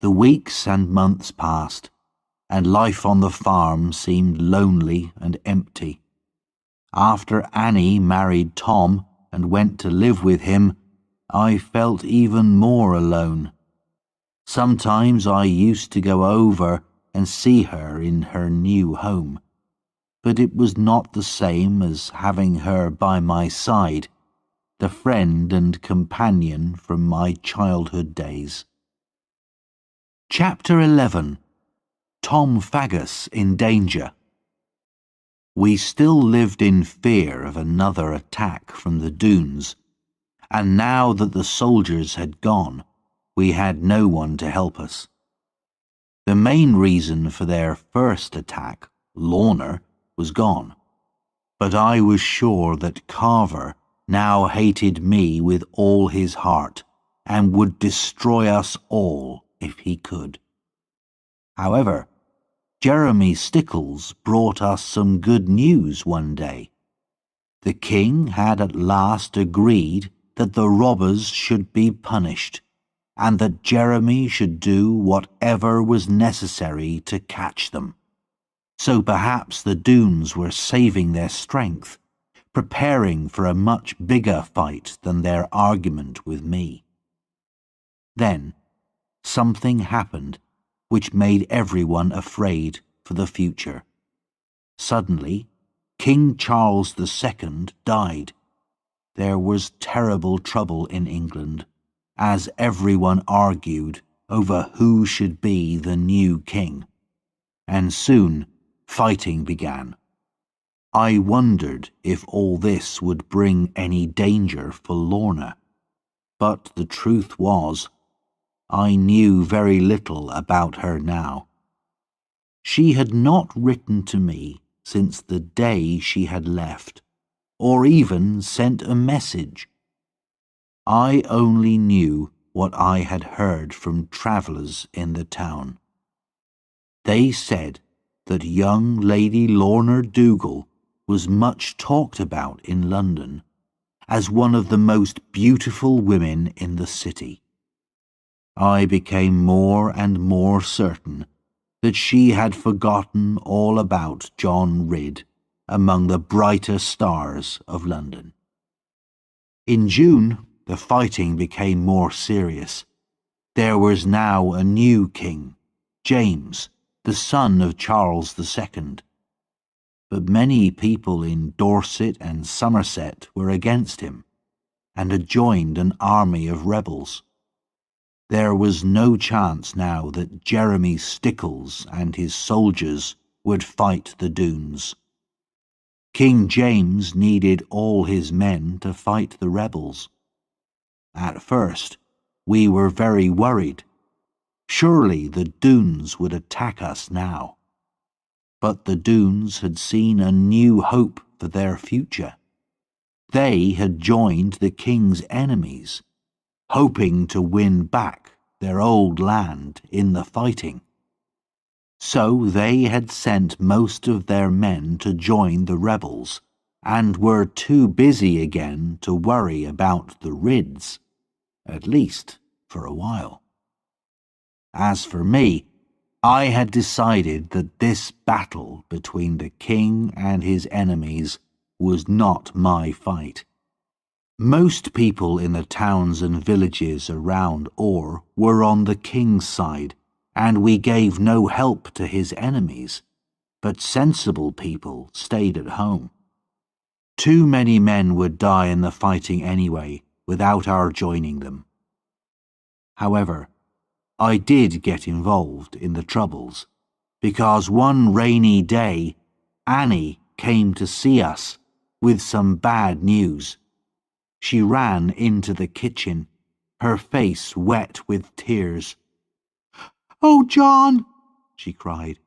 The weeks and months passed, and life on the farm seemed lonely and empty. After Annie married Tom and went to live with him, I felt even more alone. Sometimes I used to go over and see her in her new home, but it was not the same as having her by my side, the friend and companion from my childhood days. Chapter 11. Tom Faggus in Danger. We still lived in fear of another attack from the Doones, and now that the soldiers had gone, we had no one to help us. The main reason for their first attack, Lorna, was gone, but I was sure that Carver now hated me with all his heart and would destroy us all if he could. However, Jeremy Stickles brought us some good news one day. The King had at last agreed that the robbers should be punished, and that Jeremy should do whatever was necessary to catch them. So perhaps the Doones were saving their strength, preparing for a much bigger fight than their argument with me. Then, something happened which made everyone afraid for the future. Suddenly, King Charles II died. There was terrible trouble in England, as everyone argued over who should be the new king. And soon, fighting began. I wondered if all this would bring any danger for Lorna. But the truth was, I knew very little about her now. She had not written to me since the day she had left, or even sent a message. I only knew what I had heard from travellers in the town. They said that young Lady Lorna Dougal was much talked about in London as one of the most beautiful women in the city. I became more and more certain that she had forgotten all about John Ridd among the brighter stars of London. In June, the fighting became more serious. There was now a new king, James, the son of Charles II. But many people in Dorset and Somerset were against him, and had joined an army of rebels. There was no chance now that Jeremy Stickles and his soldiers would fight the Doones. King James needed all his men to fight the rebels. At first, we were very worried. Surely the Doones would attack us now. But the Doones had seen a new hope for their future. They had joined the king's enemies, hoping to win back their old land in the fighting. So they had sent most of their men to join the rebels, and were too busy again to worry about the Rids, at least for a while. As for me, I had decided that this battle between the king and his enemies was not my fight. Most people in the towns and villages around Ur were on the king's side, and we gave no help to his enemies, but sensible people stayed at home. Too many men would die in the fighting anyway, without our joining them. However, I did get involved in the troubles, because one rainy day, Annie came to see us with some bad news. She ran into the kitchen, her face wet with tears. "Oh, John," she cried,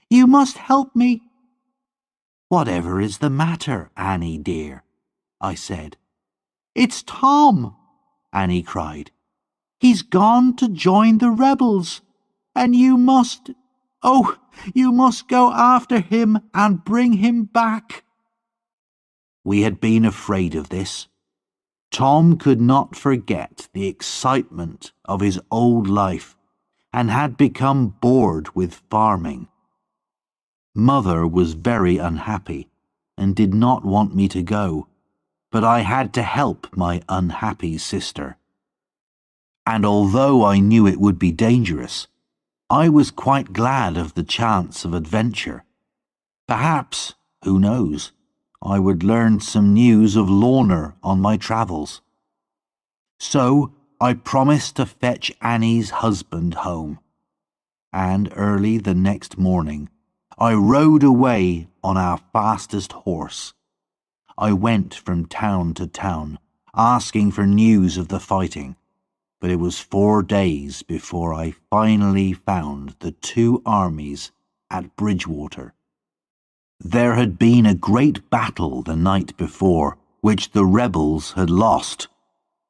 "you must help me." "Whatever is the matter, Annie dear?" I said. "It's Tom," Annie cried. "He's gone to join the rebels, and you must go after him and bring him back." We had been afraid of this. Tom could not forget the excitement of his old life and had become bored with farming. Mother was very unhappy and did not want me to go, but I had to help my unhappy sister. And although I knew it would be dangerous, I was quite glad of the chance of adventure. Perhaps, who knows, I would learn some news of Lorna on my travels. So I promised to fetch Annie's husband home, and early the next morning I rode away on our fastest horse. I went from town to town, asking for news of the fighting, but it was 4 days before I finally found the two armies at Bridgewater. There had been a great battle the night before, which the rebels had lost,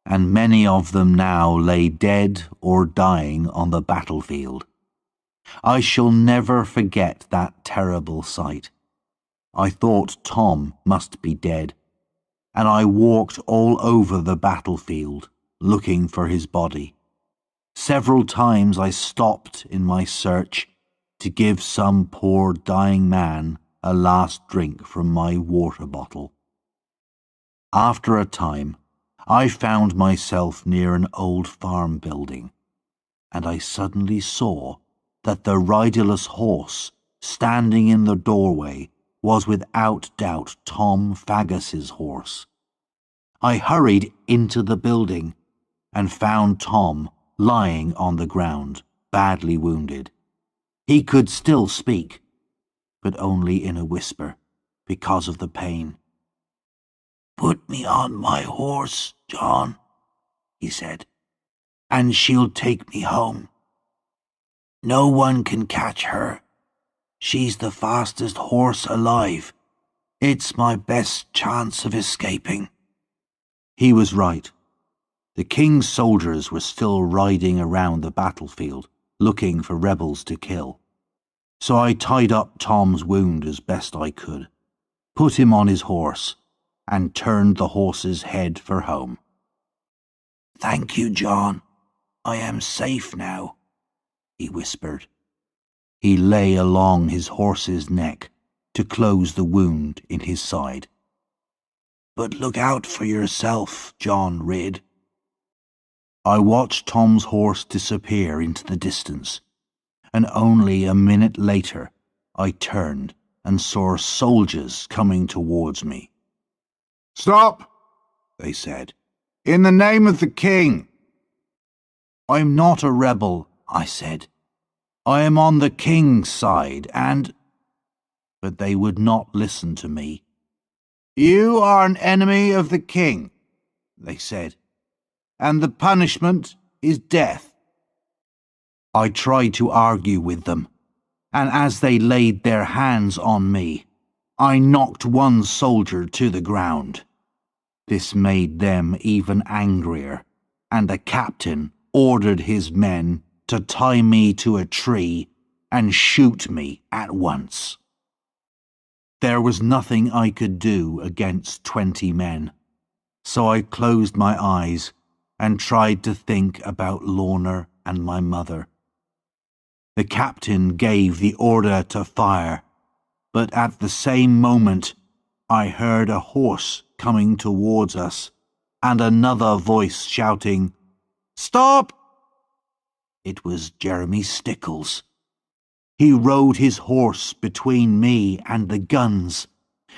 and many of them now lay dead or dying on the battlefield. I shall never forget that terrible sight. I thought Tom must be dead, and I walked all over the battlefield, looking for his body. Several times I stopped in my search to give some poor dying man a last drink from my water bottle. After a time, I found myself near an old farm building, and I suddenly saw that the riderless horse standing in the doorway was without doubt Tom Faggus's horse. I hurried into the building and found Tom lying on the ground, badly wounded. He could still speak, but only in a whisper because of the pain. "Put me on my horse, John," he said, "and she'll take me home. No one can catch her. She's the fastest horse alive. It's my best chance of escaping." He was right. The king's soldiers were still riding around the battlefield, looking for rebels to kill. So I tied up Tom's wound as best I could, put him on his horse, and turned the horse's head for home. "Thank you, John. I am safe now," he whispered. He lay along his horse's neck to close the wound in his side. "But look out for yourself, John Ridd." I watched Tom's horse disappear into the distance, and only a minute later I turned and saw soldiers coming towards me. "Stop," they said. "In the name of the king." "I'm not a rebel," I said. "I am on the king's side, and—" But they would not listen to me. "You are an enemy of the king," they said, "and the punishment is death." I tried to argue with them, and as they laid their hands on me, I knocked one soldier to the ground. This made them even angrier, and the captain ordered his men to tie me to a tree and shoot me at once. There was nothing I could do against 20 men, so I closed my eyes and tried to think about Lorna and my mother. The captain gave the order to fire, but at the same moment I heard a horse coming towards us and another voice shouting, "Stop!" It was Jeremy Stickles. He rode his horse between me and the guns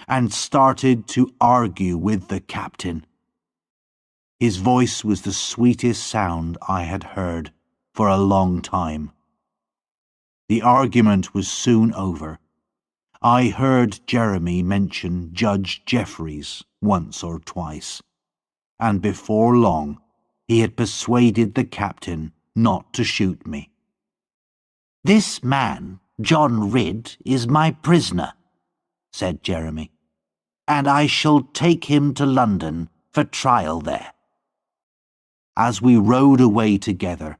and started to argue with the captain. His voice was the sweetest sound I had heard for a long time. The argument was soon over. I heard Jeremy mention Judge Jeffreys once or twice, and before long he had persuaded the captain not to shoot me. "This man, John Ridd, is my prisoner," said Jeremy, "and I shall take him to London for trial there." As we rode away together,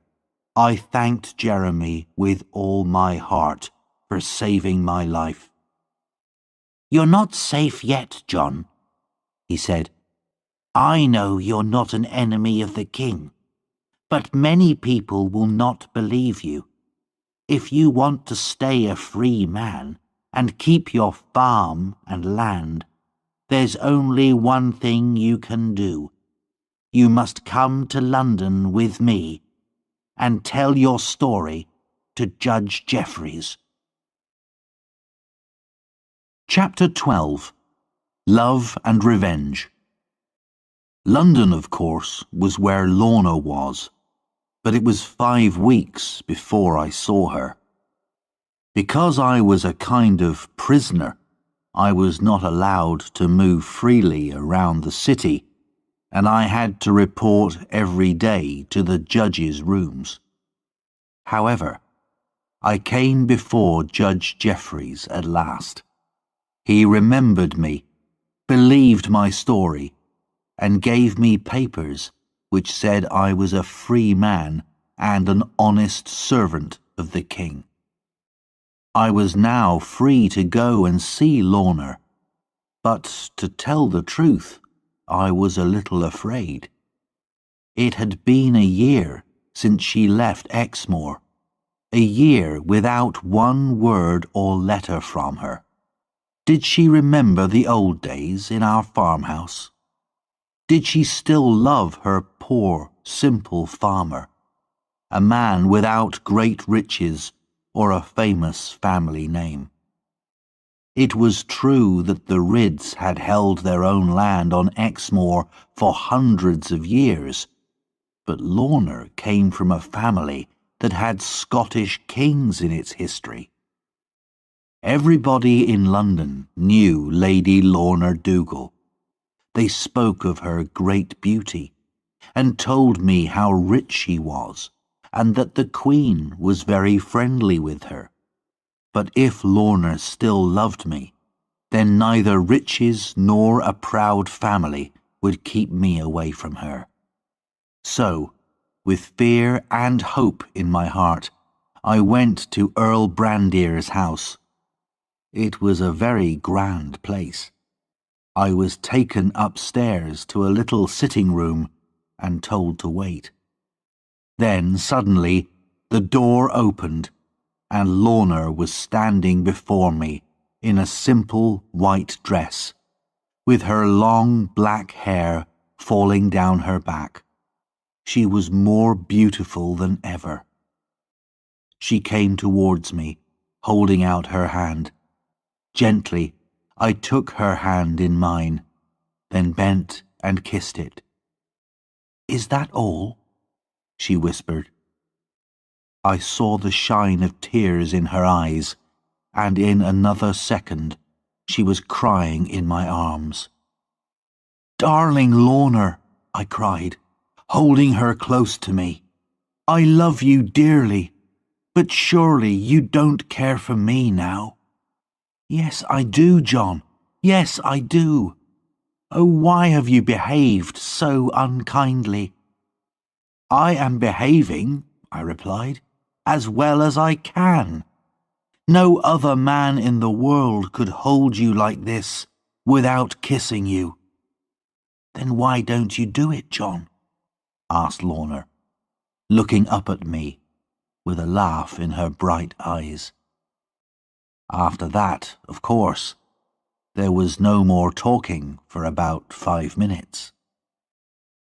I thanked Jeremy with all my heart for saving my life. "You're not safe yet, John," he said. "I know you're not an enemy of the king, but many people will not believe you. If you want to stay a free man and keep your farm and land, there's only one thing you can do. You must come to London with me and tell your story to Judge Jeffreys." Chapter 12. Love and Revenge. London, of course, was where Lorna was, but it was 5 weeks before I saw her. Because I was a kind of prisoner, I was not allowed to move freely around the city, and I had to report every day to the judge's rooms. However, I came before Judge Jeffreys at last. He remembered me, believed my story, and gave me papers which said I was a free man and an honest servant of the king. I was now free to go and see Lorna, but to tell the truth, I was a little afraid. It had been a year since she left Exmoor, a year without one word or letter from her. Did she remember the old days in our farmhouse? Did she still love her poor, simple farmer, a man without great riches or a famous family name? It was true that the Ridds had held their own land on Exmoor for hundreds of years, but Lorna came from a family that had Scottish kings in its history. Everybody in London knew Lady Lorna Dougal. They spoke of her great beauty, and told me how rich she was, and that the Queen was very friendly with her. But if Lorna still loved me, then neither riches nor a proud family would keep me away from her. So, with fear and hope in my heart, I went to Earl Brandir's house. It was a very grand place. I was taken upstairs to a little sitting room and told to wait. Then suddenly the door opened and Lorna was standing before me in a simple white dress, with her long black hair falling down her back. She was more beautiful than ever. She came towards me, holding out her hand. Gently, I took her hand in mine, then bent and kissed it. "Is that all?" she whispered. I saw the shine of tears in her eyes, and in another second she was crying in my arms. "Darling Lorna," I cried, holding her close to me, "I love you dearly, but surely you don't care for me now." "Yes, I do, John. Yes, I do. Oh, why have you behaved so unkindly?" "I am behaving," I replied, "as well as I can. No other man in the world could hold you like this without kissing you." "Then why don't you do it, John?" asked Lorna, looking up at me with a laugh in her bright eyes. After that, of course, there was no more talking for about 5 minutes.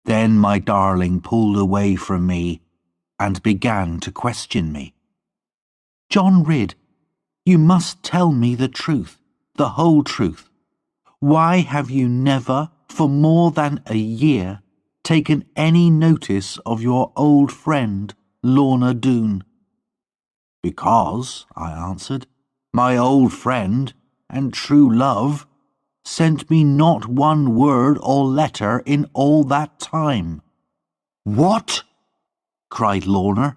Then my darling pulled away from me and began to question me. "John Ridd, you must tell me the truth, the whole truth. Why have you never, for more than a year, taken any notice of your old friend, Lorna Doone?" "Because," I answered, "my old friend and true love sent me not one word or letter in all that time." "What?" cried Lorna.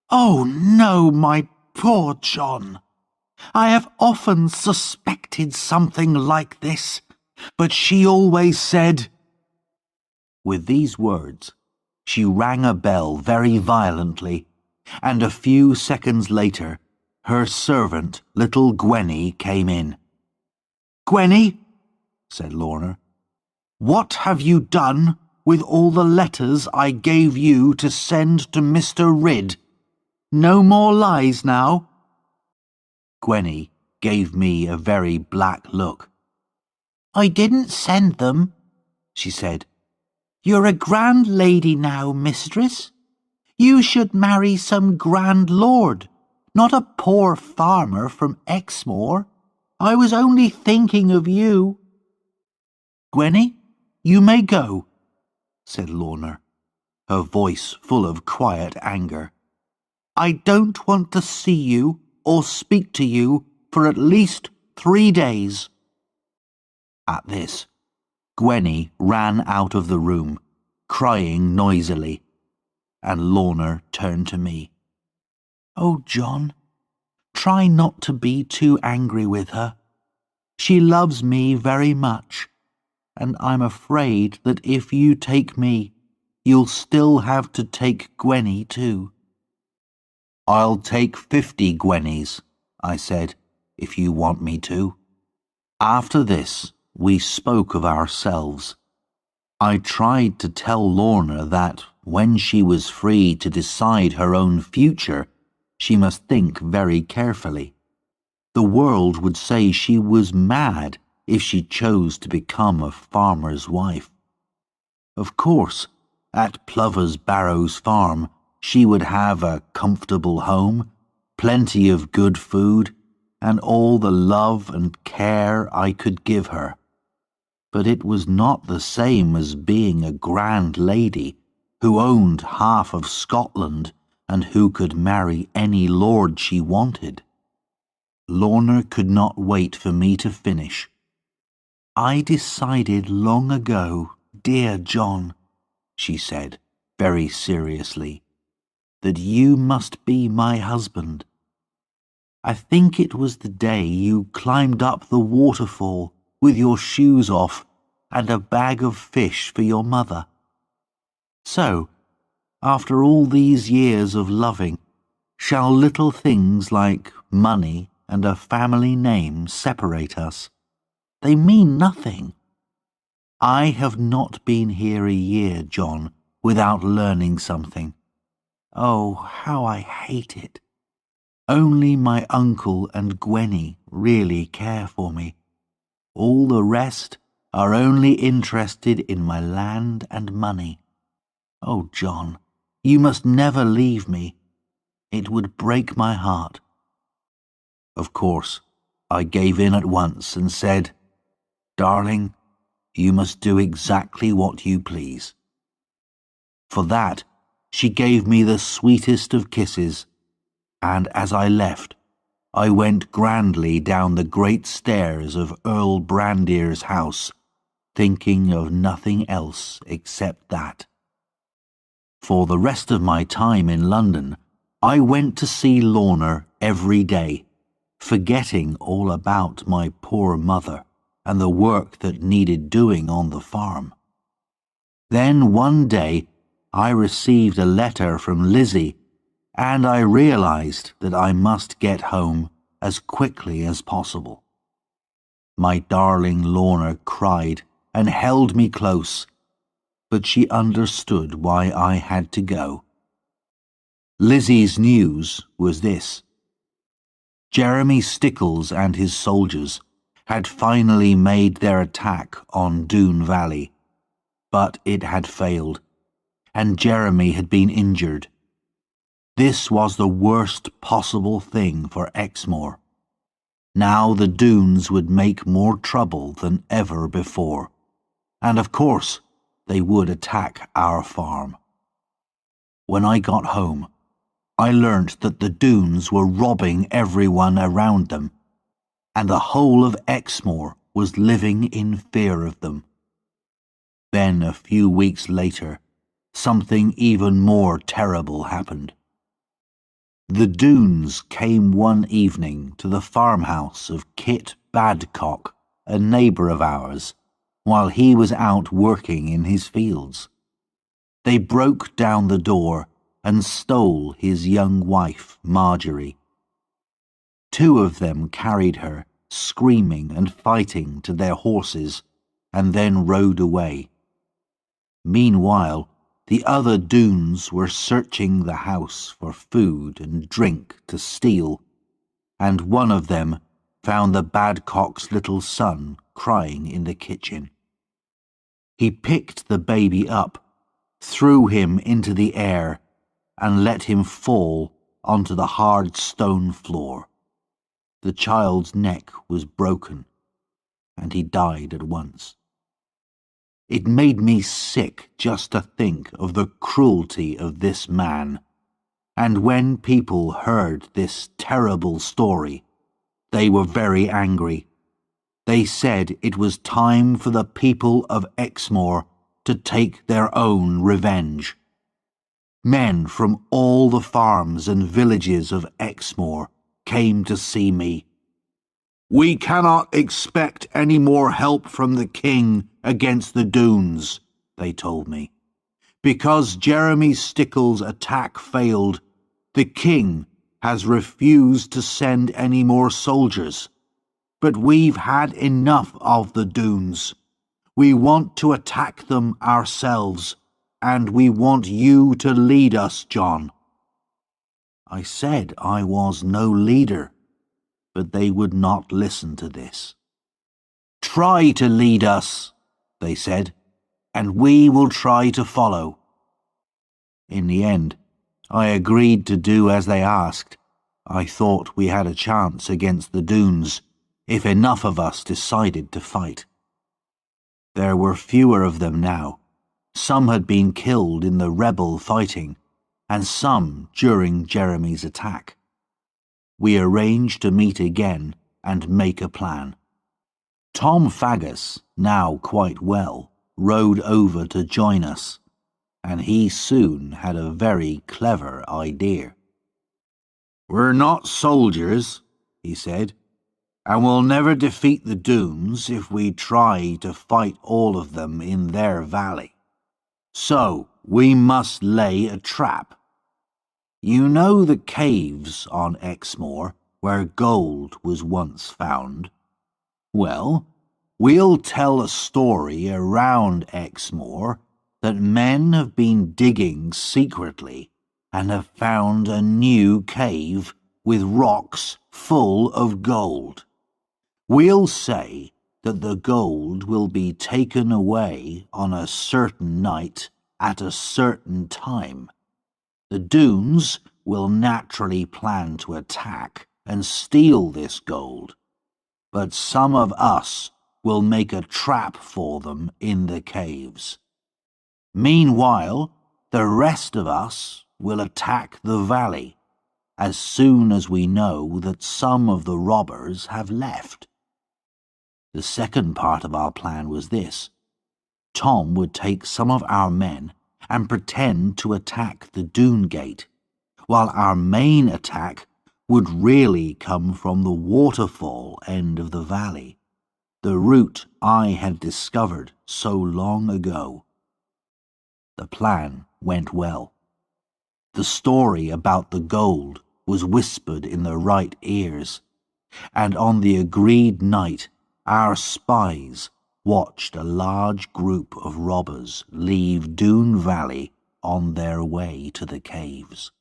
"Oh, no, my poor John. I have often suspected something like this, but she always said—" With these words, she rang a bell very violently, and a few seconds later, her servant, little Gwenny, came in. "Gwenny," said Lorna, "what have you done with all the letters I gave you to send to Mr. Ridd? No more lies now?" Gwenny gave me a very black look. "I didn't send them," she said. "You're a grand lady now, mistress. You should marry some grand lord, not a poor farmer from Exmoor. I was only thinking of you." "Gwenny, you may go," said Lorna, her voice full of quiet anger. "I don't want to see you or speak to you for at least 3 days. At this, Gwenny ran out of the room, crying noisily, and Lorna turned to me. "Oh, John, try not to be too angry with her. She loves me very much, and I'm afraid that if you take me, you'll still have to take Gwenny too." "I'll take 50 Gwennies," I said, "if you want me to." After this, we spoke of ourselves. I tried to tell Lorna that when she was free to decide her own future, she must think very carefully. The world would say she was mad if she chose to become a farmer's wife. Of course, at Plover's Barrows Farm, she would have a comfortable home, plenty of good food, and all the love and care I could give her. But it was not the same as being a grand lady who owned half of Scotland and who could marry any lord she wanted. Lorna could not wait for me to finish. "I decided long ago, dear John," she said, very seriously, "that you must be my husband. I think it was the day you climbed up the waterfall with your shoes off and a bag of fish for your mother. So, after all these years of loving, shall little things like money and a family name separate us? They mean nothing. I have not been here a year, John, without learning something. Oh, how I hate it. Only my uncle and Gwenny really care for me. All the rest are only interested in my land and money. Oh, John, you must never leave me. It would break my heart." Of course, I gave in at once and said, "Darling, you must do exactly what you please." For that, she gave me the sweetest of kisses, and as I left, I went grandly down the great stairs of Earl Brandier's house, thinking of nothing else except that. For the rest of my time in London, I went to see Lorna every day, forgetting all about my poor mother and the work that needed doing on the farm. Then one day I received a letter from Lizzie, and I realized that I must get home as quickly as possible. My darling Lorna cried and held me close, but she understood why I had to go. Lizzie's news was this. Jeremy Stickles and his soldiers had finally made their attack on Doon Valley, but it had failed, and Jeremy had been injured. This was the worst possible thing for Exmoor. Now the Doones would make more trouble than ever before, and of course they would attack our farm. When I got home, I learnt that the Doones were robbing everyone around them, and the whole of Exmoor was living in fear of them. Then, a few weeks later, something even more terrible happened. The Doones came one evening to the farmhouse of Kit Badcock, a neighbour of ours, while he was out working in his fields. They broke down the door and stole his young wife, Marjorie. 2 of them carried her, screaming and fighting, to their horses, and then rode away. Meanwhile, the other Doones were searching the house for food and drink to steal, and one of them found the Badcock's little son crying in the kitchen. He picked the baby up, threw him into the air, and let him fall onto the hard stone floor. The child's neck was broken, and he died at once. It made me sick just to think of the cruelty of this man, and when people heard this terrible story, they were very angry. They said it was time for the people of Exmoor to take their own revenge. Men from all the farms and villages of Exmoor came to see me. "We cannot expect any more help from the king against the Doones," they told me. "Because Jeremy Stickles' attack failed, the king has refused to send any more soldiers. But we've had enough of the Doones. We want to attack them ourselves, and we want you to lead us, John." I said I was no leader, but they would not listen to this. "Try to lead us," they said, "and we will try to follow." In the end, I agreed to do as they asked. I thought we had a chance against the Doones, if enough of us decided to fight. There were fewer of them now. Some had been killed in the rebel fighting, and some during Jeremy's attack. We arranged to meet again and make a plan. Tom Faggus, now quite well, rode over to join us, and he soon had a very clever idea. "We're not soldiers," he said, "and we'll never defeat the Doones if we try to fight all of them in their valley. So we must lay a trap. You know the caves on Exmoor where gold was once found? Well, we'll tell a story around Exmoor that men have been digging secretly and have found a new cave with rocks full of gold. We'll say that the gold will be taken away on a certain night at a certain time. The Doones will naturally plan to attack and steal this gold, but some of us will make a trap for them in the caves. Meanwhile, the rest of us will attack the valley as soon as we know that some of the robbers have left." The second part of our plan was this. Tom would take some of our men and pretend to attack the Doon Gate, while our main attack would really come from the waterfall end of the valley, the route I had discovered so long ago. The plan went well. The story about the gold was whispered in the right ears, and on the agreed night our spies watched a large group of robbers leave Doon Valley on their way to the caves.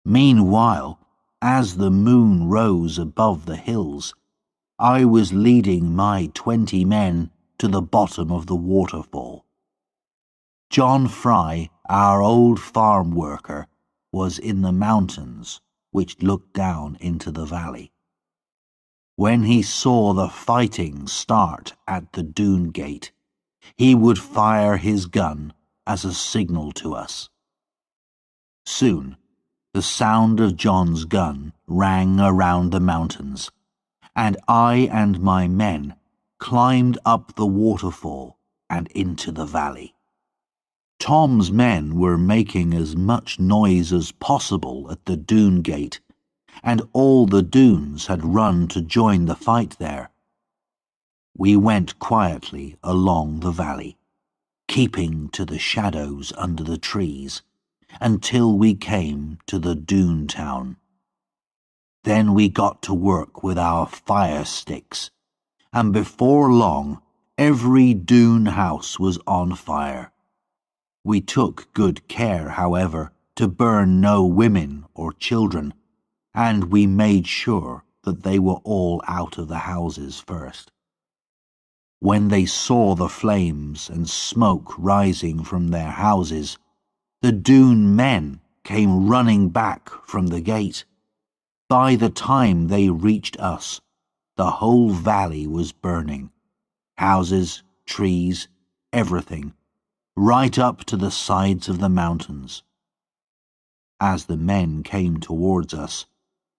Meanwhile, as the moon rose above the hills, I was leading my 20 men to the bottom of the waterfall. John Fry, our old farm worker, was in the mountains which looked down into the valley. When he saw the fighting start at the Doon Gate, he would fire his gun as a signal to us. Soon, the sound of John's gun rang around the mountains, and I and my men climbed up the waterfall and into the valley. Tom's men were making as much noise as possible at the Doon Gate, and all the Doones had run to join the fight there. We went quietly along the valley, keeping to the shadows under the trees, until we came to the Doon town. Then we got to work with our fire sticks, and before long every Doon house was on fire. We took good care, however, to burn no women or children, and we made sure that they were all out of the houses first. When they saw the flames and smoke rising from their houses, the Doon men came running back from the gate. By the time they reached us, the whole valley was burning. Houses, trees, everything, right up to the sides of the mountains. As the men came towards us,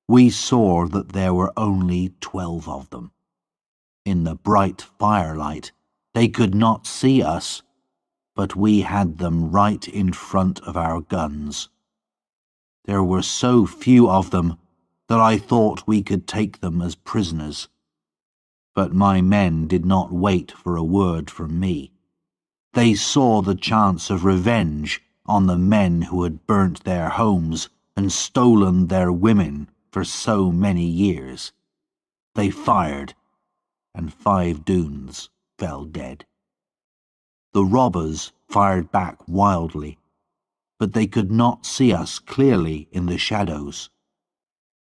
we saw that there were only 12 of them. In the bright firelight, they could not see us, but we had them right in front of our guns. There were so few of them that I thought we could take them as prisoners. But my men did not wait for a word from me. They saw the chance of revenge on the men who had burnt their homes and stolen their women for so many years. They fired, and 5 Doones fell dead. The robbers fired back wildly, but they could not see us clearly in the shadows.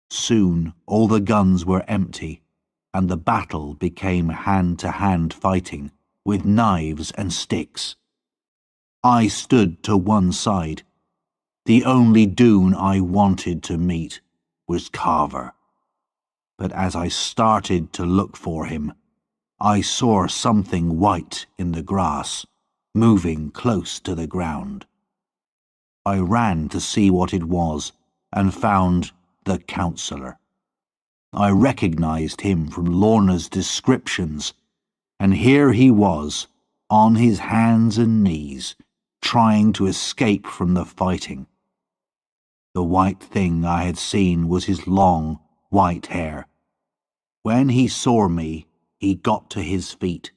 Soon all the guns were empty, and the battle became hand-to-hand fighting with knives and sticks. I stood to one side. The only Doon I wanted to meet was Carver. But as I started to look for him, I saw something white in the grass, moving close to the ground. I ran to see what it was and found the counsellor. I recognized him from Lorna's descriptions, and here he was, on his hands and knees, trying to escape from the fighting. The white thing I had seen was his long, white hair. When he saw me, he got to his feet.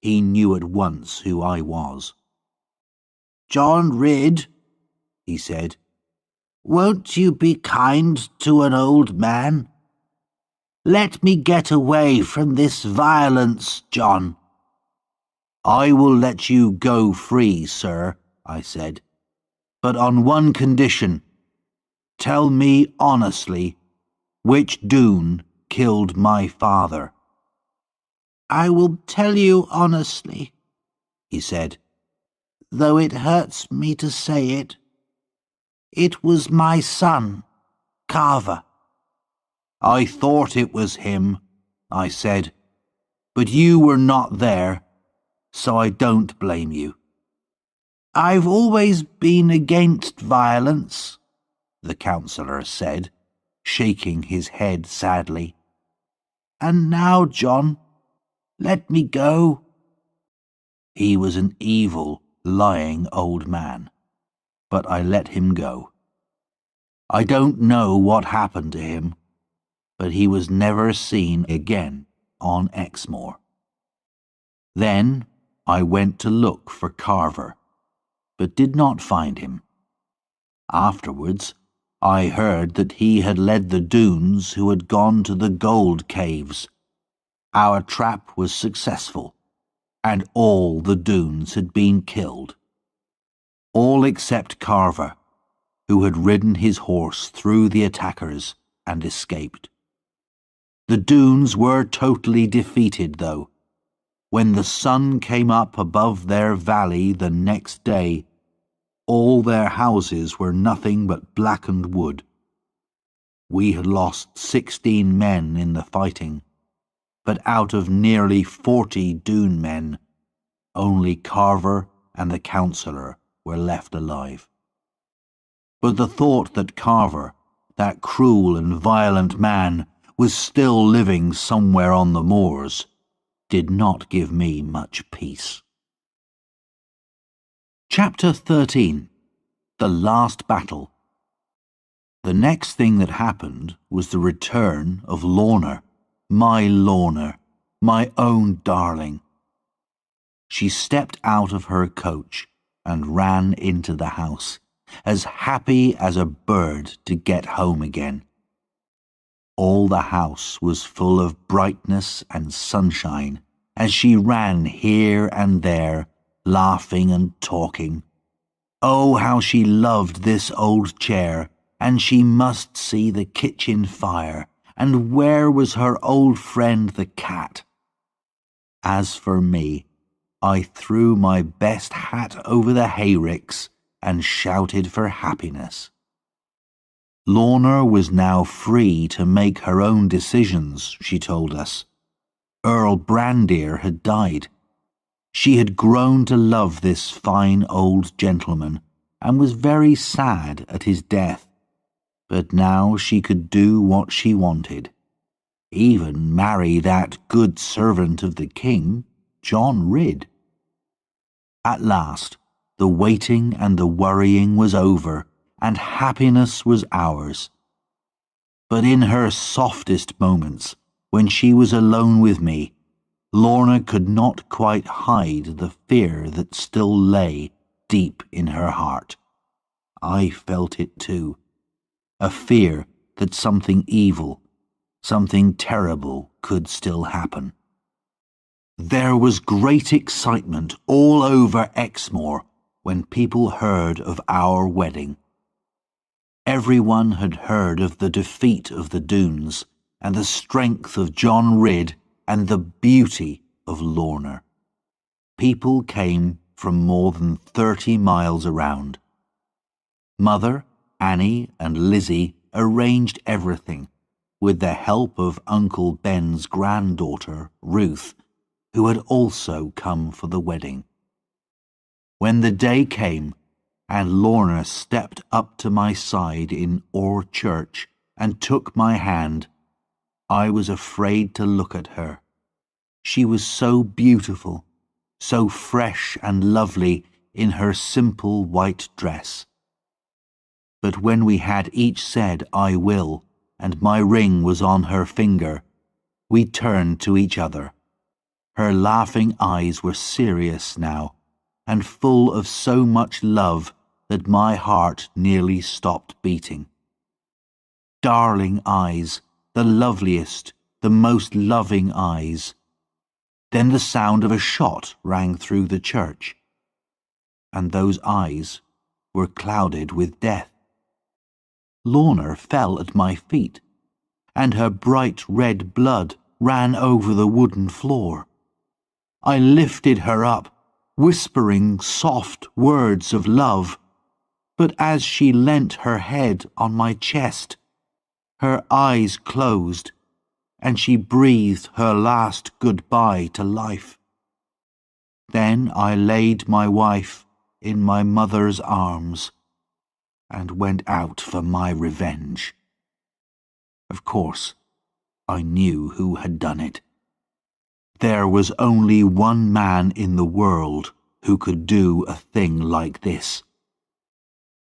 He knew at once who I was. "John Ridd," he said, "won't you be kind to an old man? Let me get away from this violence, John." "I will let you go free, sir," I said, "but on one condition. Tell me honestly, which Doon killed my father?" "I will tell you honestly," he said, "though it hurts me to say it. It was my son, Carver." "I thought it was him," I said, "but you were not there, so I don't blame you." "I've always been against violence," the counsellor said, shaking his head sadly. "And now, John, let me go." He was an evil, lying old man, but I let him go. I don't know what happened to him, but he was never seen again on Exmoor. Then I went to look for Carver, but did not find him. Afterwards, I heard that he had led the Doones who had gone to the gold caves. Our trap was successful, and all the Doones had been killed. All except Carver, who had ridden his horse through the attackers and escaped. The Doones were totally defeated, though. When the sun came up above their valley the next day, all their houses were nothing but blackened wood. We had lost 16 men in the fighting, but out of nearly 40 Doone men, only Carver and the councillor were left alive. But the thought that Carver, that cruel and violent man, was still living somewhere on the moors, did not give me much peace. Chapter 13. The Last Battle. The next thing that happened was the return of Lorna, my own darling. She stepped out of her coach and ran into the house, as happy as a bird to get home again. All the house was full of brightness and sunshine as she ran here and there, laughing and talking. Oh, how she loved this old chair, and she must see the kitchen fire, and where was her old friend the cat? As for me, I threw my best hat over the hayricks and shouted for happiness. Lorna was now free to make her own decisions, she told us. Earl Brandir had died. She had grown to love this fine old gentleman, and was very sad at his death. But now she could do what she wanted, even marry that good servant of the king, John Ridd. At last, the waiting and the worrying was over, and happiness was ours. But in her softest moments, when she was alone with me, Lorna could not quite hide the fear that still lay deep in her heart. I felt it too, a fear that something evil, something terrible could still happen. There was great excitement all over Exmoor when people heard of our wedding. Everyone had heard of the defeat of the Doones, and the strength of John Ridd, and the beauty of Lorna. People came from more than 30 miles around. Mother, Annie, and Lizzie arranged everything, with the help of Uncle Ben's granddaughter, Ruth, who had also come for the wedding. When the day came, and Lorna stepped up to my side in Orr Church and took my hand, I was afraid to look at her. She was so beautiful, so fresh and lovely in her simple white dress. But when we had each said, "I will," and my ring was on her finger, we turned to each other. Her laughing eyes were serious now, and full of so much love that my heart nearly stopped beating. Darling eyes, the loveliest, the most loving eyes. Then the sound of a shot rang through the church, and those eyes were clouded with death. Lorna fell at my feet, and her bright red blood ran over the wooden floor. I lifted her up, whispering soft words of love, but as she leant her head on my chest, her eyes closed, and she breathed her last goodbye to life. Then I laid my wife in my mother's arms and went out for my revenge. Of course, I knew who had done it. There was only one man in the world who could do a thing like this.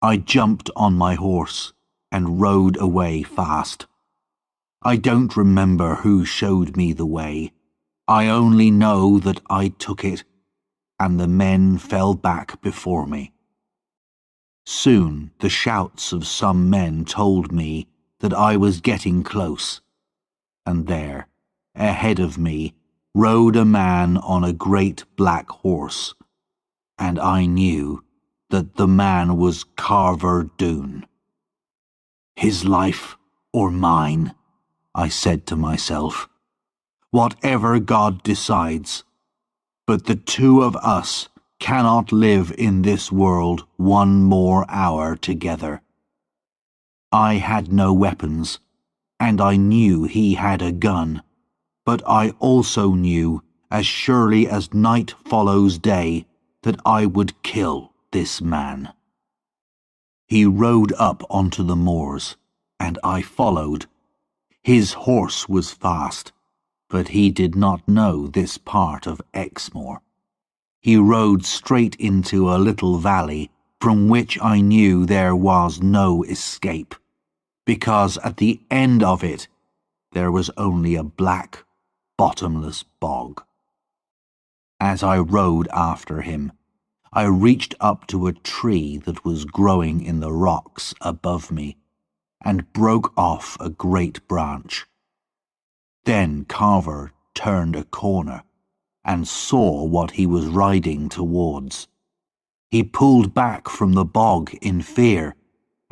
I jumped on my horse and rode away fast. I don't remember who showed me the way. I only know that I took it, and the men fell back before me. Soon the shouts of some men told me that I was getting close, and there, ahead of me, rode a man on a great black horse, and I knew that the man was Carver Doone. His life or mine, I said to myself. Whatever God decides, but the two of us cannot live in this world one more hour together. I had no weapons, and I knew he had a gun, but I also knew, as surely as night follows day, that I would kill this man. He rode up onto the moors, and I followed. His horse was fast, but he did not know this part of Exmoor. He rode straight into a little valley from which I knew there was no escape, because at the end of it there was only a black, bottomless bog. As I rode after him, I reached up to a tree that was growing in the rocks above me, and broke off a great branch. Then Carver turned a corner and saw what he was riding towards. He pulled back from the bog in fear,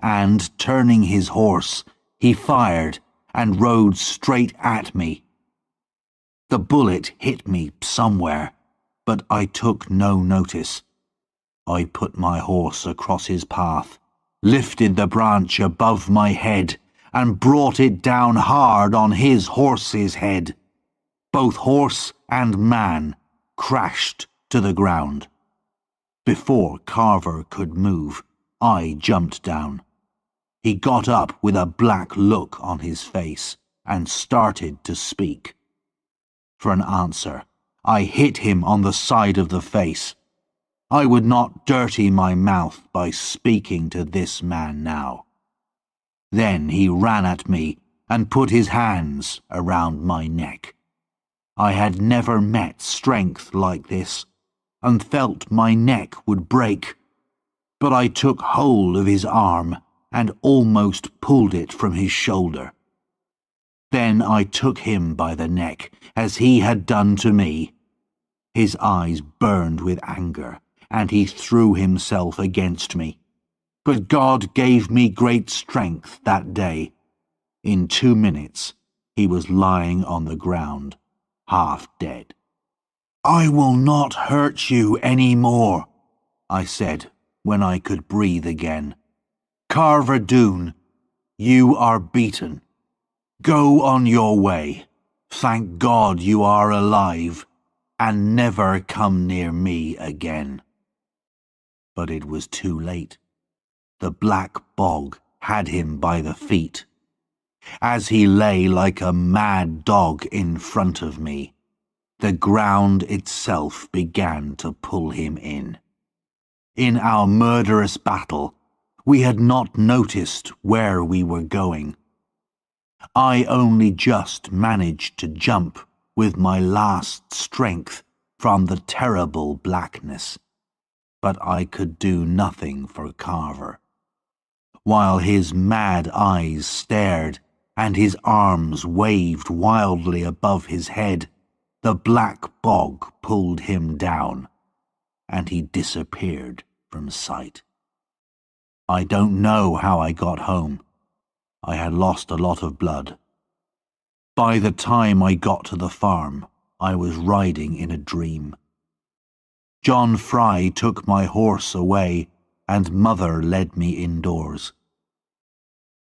and, turning his horse, he fired and rode straight at me. The bullet hit me somewhere, but I took no notice. I put my horse across his path, lifted the branch above my head, and brought it down hard on his horse's head. Both horse and man crashed to the ground. Before Carver could move, I jumped down. He got up with a black look on his face and started to speak. For an answer, I hit him on the side of the face. I would not dirty my mouth by speaking to this man now. Then he ran at me and put his hands around my neck. I had never met strength like this, and felt my neck would break, but I took hold of his arm and almost pulled it from his shoulder. Then I took him by the neck, as he had done to me. His eyes burned with anger, and he threw himself against me. But God gave me great strength that day. In 2 minutes, he was lying on the ground, half dead. "I will not hurt you any more," I said, when I could breathe again. "Carver Doone, you are beaten. Go on your way. Thank God you are alive, and never come near me again." But it was too late. The black bog had him by the feet. As he lay like a mad dog in front of me, the ground itself began to pull him in. In our murderous battle, we had not noticed where we were going. I only just managed to jump with my last strength from the terrible blackness, but I could do nothing for Carver. While his mad eyes stared and his arms waved wildly above his head, the black bog pulled him down, and he disappeared from sight. I don't know how I got home. I had lost a lot of blood. By the time I got to the farm, I was riding in a dream. John Fry took my horse away, and Mother led me indoors.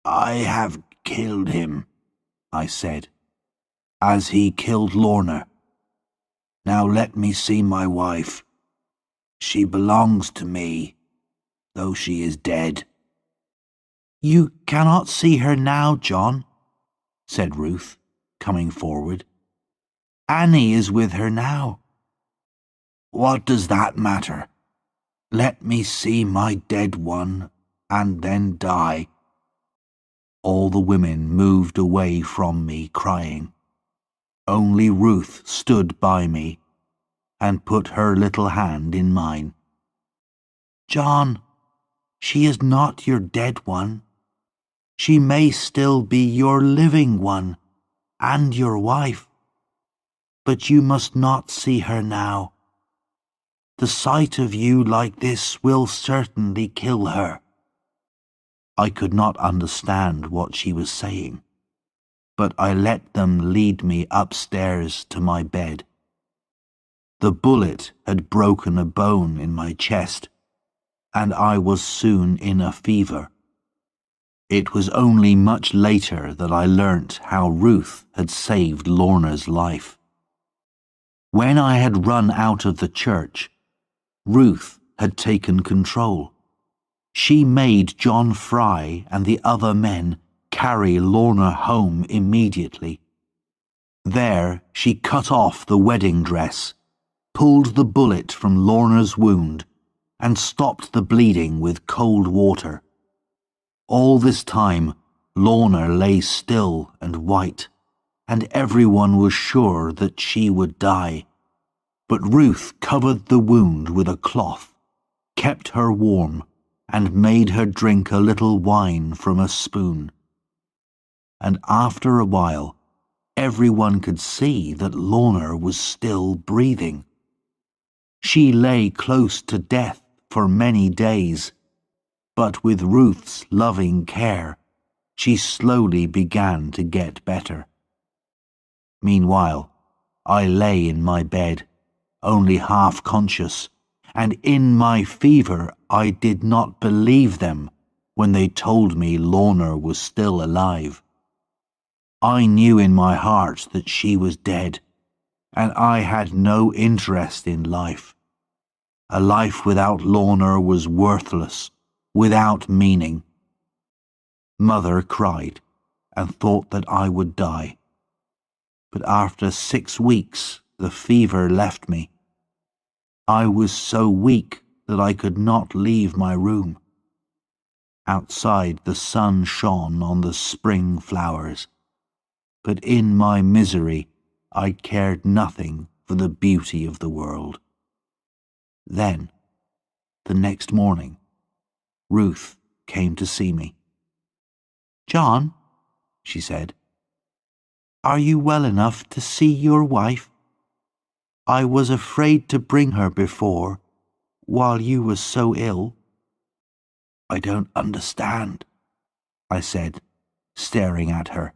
"I have killed him," I said, "as he killed Lorna. Now let me see my wife. She belongs to me, though she is dead." "You cannot see her now, John," said Ruth, coming forward. "Annie is with her now." "What does that matter? Let me see my dead one, and then die." All the women moved away from me crying. Only Ruth stood by me and put her little hand in mine. "John, She is not your dead one. She may still be your living one, and your wife. But you must not see her now. The sight of you like this will certainly kill her." I could not understand what she was saying, but I let them lead me upstairs to my bed. The bullet had broken a bone in my chest, and I was soon in a fever. It was only much later that I learnt how Ruth had saved Lorna's life. When I had run out of the church, Ruth had taken control. She made John Fry and the other men carry Lorna home immediately. There she cut off the wedding dress, pulled the bullet from Lorna's wound, and stopped the bleeding with cold water. All this time, Lorna lay still and white, and everyone was sure that she would die. But Ruth covered the wound with a cloth, kept her warm, and made her drink a little wine from a spoon. And after a while, everyone could see that Lorna was still breathing. She lay close to death for many days, but with Ruth's loving care, she slowly began to get better. Meanwhile, I lay in my bed, only half conscious, and in my fever I did not believe them when they told me Lorna was still alive. I knew in my heart that she was dead, and I had no interest in life. A life without Lorna was worthless, without meaning. Mother cried and thought that I would die. But after 6 weeks, the fever left me. I was so weak that I could not leave my room. Outside the sun shone on the spring flowers, but in my misery I cared nothing for the beauty of the world. Then, the next morning, Ruth came to see me. "John," she said, "are you well enough to see your wife? I was afraid to bring her before, while you were so ill." "I don't understand," I said, staring at her.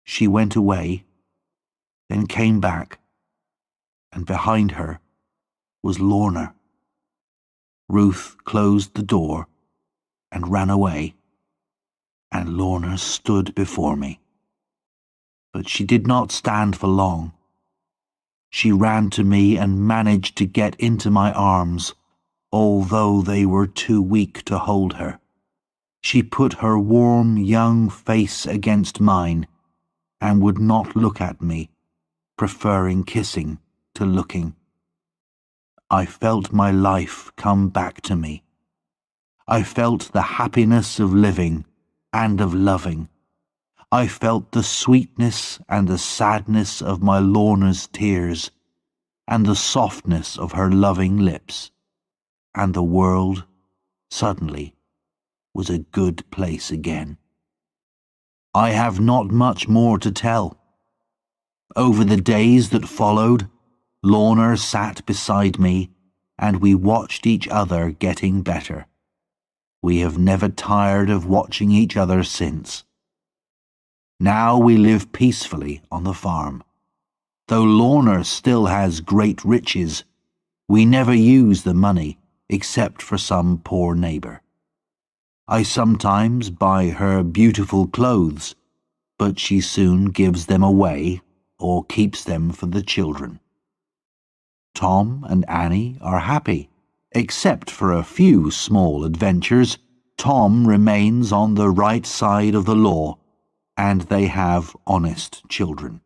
She went away, then came back, and behind her was Lorna. Ruth closed the door and ran away, and Lorna stood before me. But she did not stand for long. She ran to me and managed to get into my arms, although they were too weak to hold her. She put her warm young face against mine and would not look at me, preferring kissing to looking. I felt my life come back to me. I felt the happiness of living and of loving. I felt the sweetness and the sadness of my Lorna's tears, and the softness of her loving lips, and the world, suddenly, was a good place again. I have not much more to tell. Over the days that followed, Lorna sat beside me, and we watched each other getting better. We have never tired of watching each other since. Now we live peacefully on the farm. Though Lorna still has great riches, we never use the money except for some poor neighbour. I sometimes buy her beautiful clothes, but she soon gives them away or keeps them for the children. Tom and Annie are happy. Except for a few small adventures, Tom remains on the right side of the law, and they have honest children.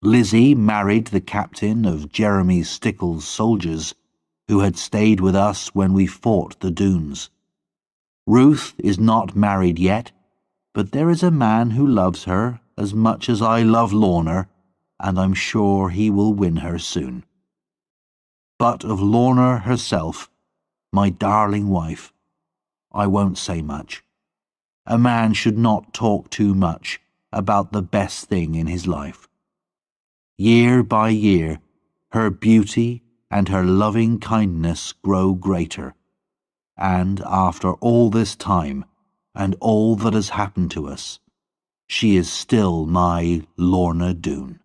Lizzie married the captain of Jeremy Stickle's soldiers, who had stayed with us when we fought the dunes. Ruth is not married yet, but there is a man who loves her as much as I love Lorna, and I'm sure he will win her soon. But of Lorna herself, my darling wife, I won't say much. A man should not talk too much about the best thing in his life. Year by year, her beauty and her loving kindness grow greater, and after all this time and all that has happened to us, she is still my Lorna Doone.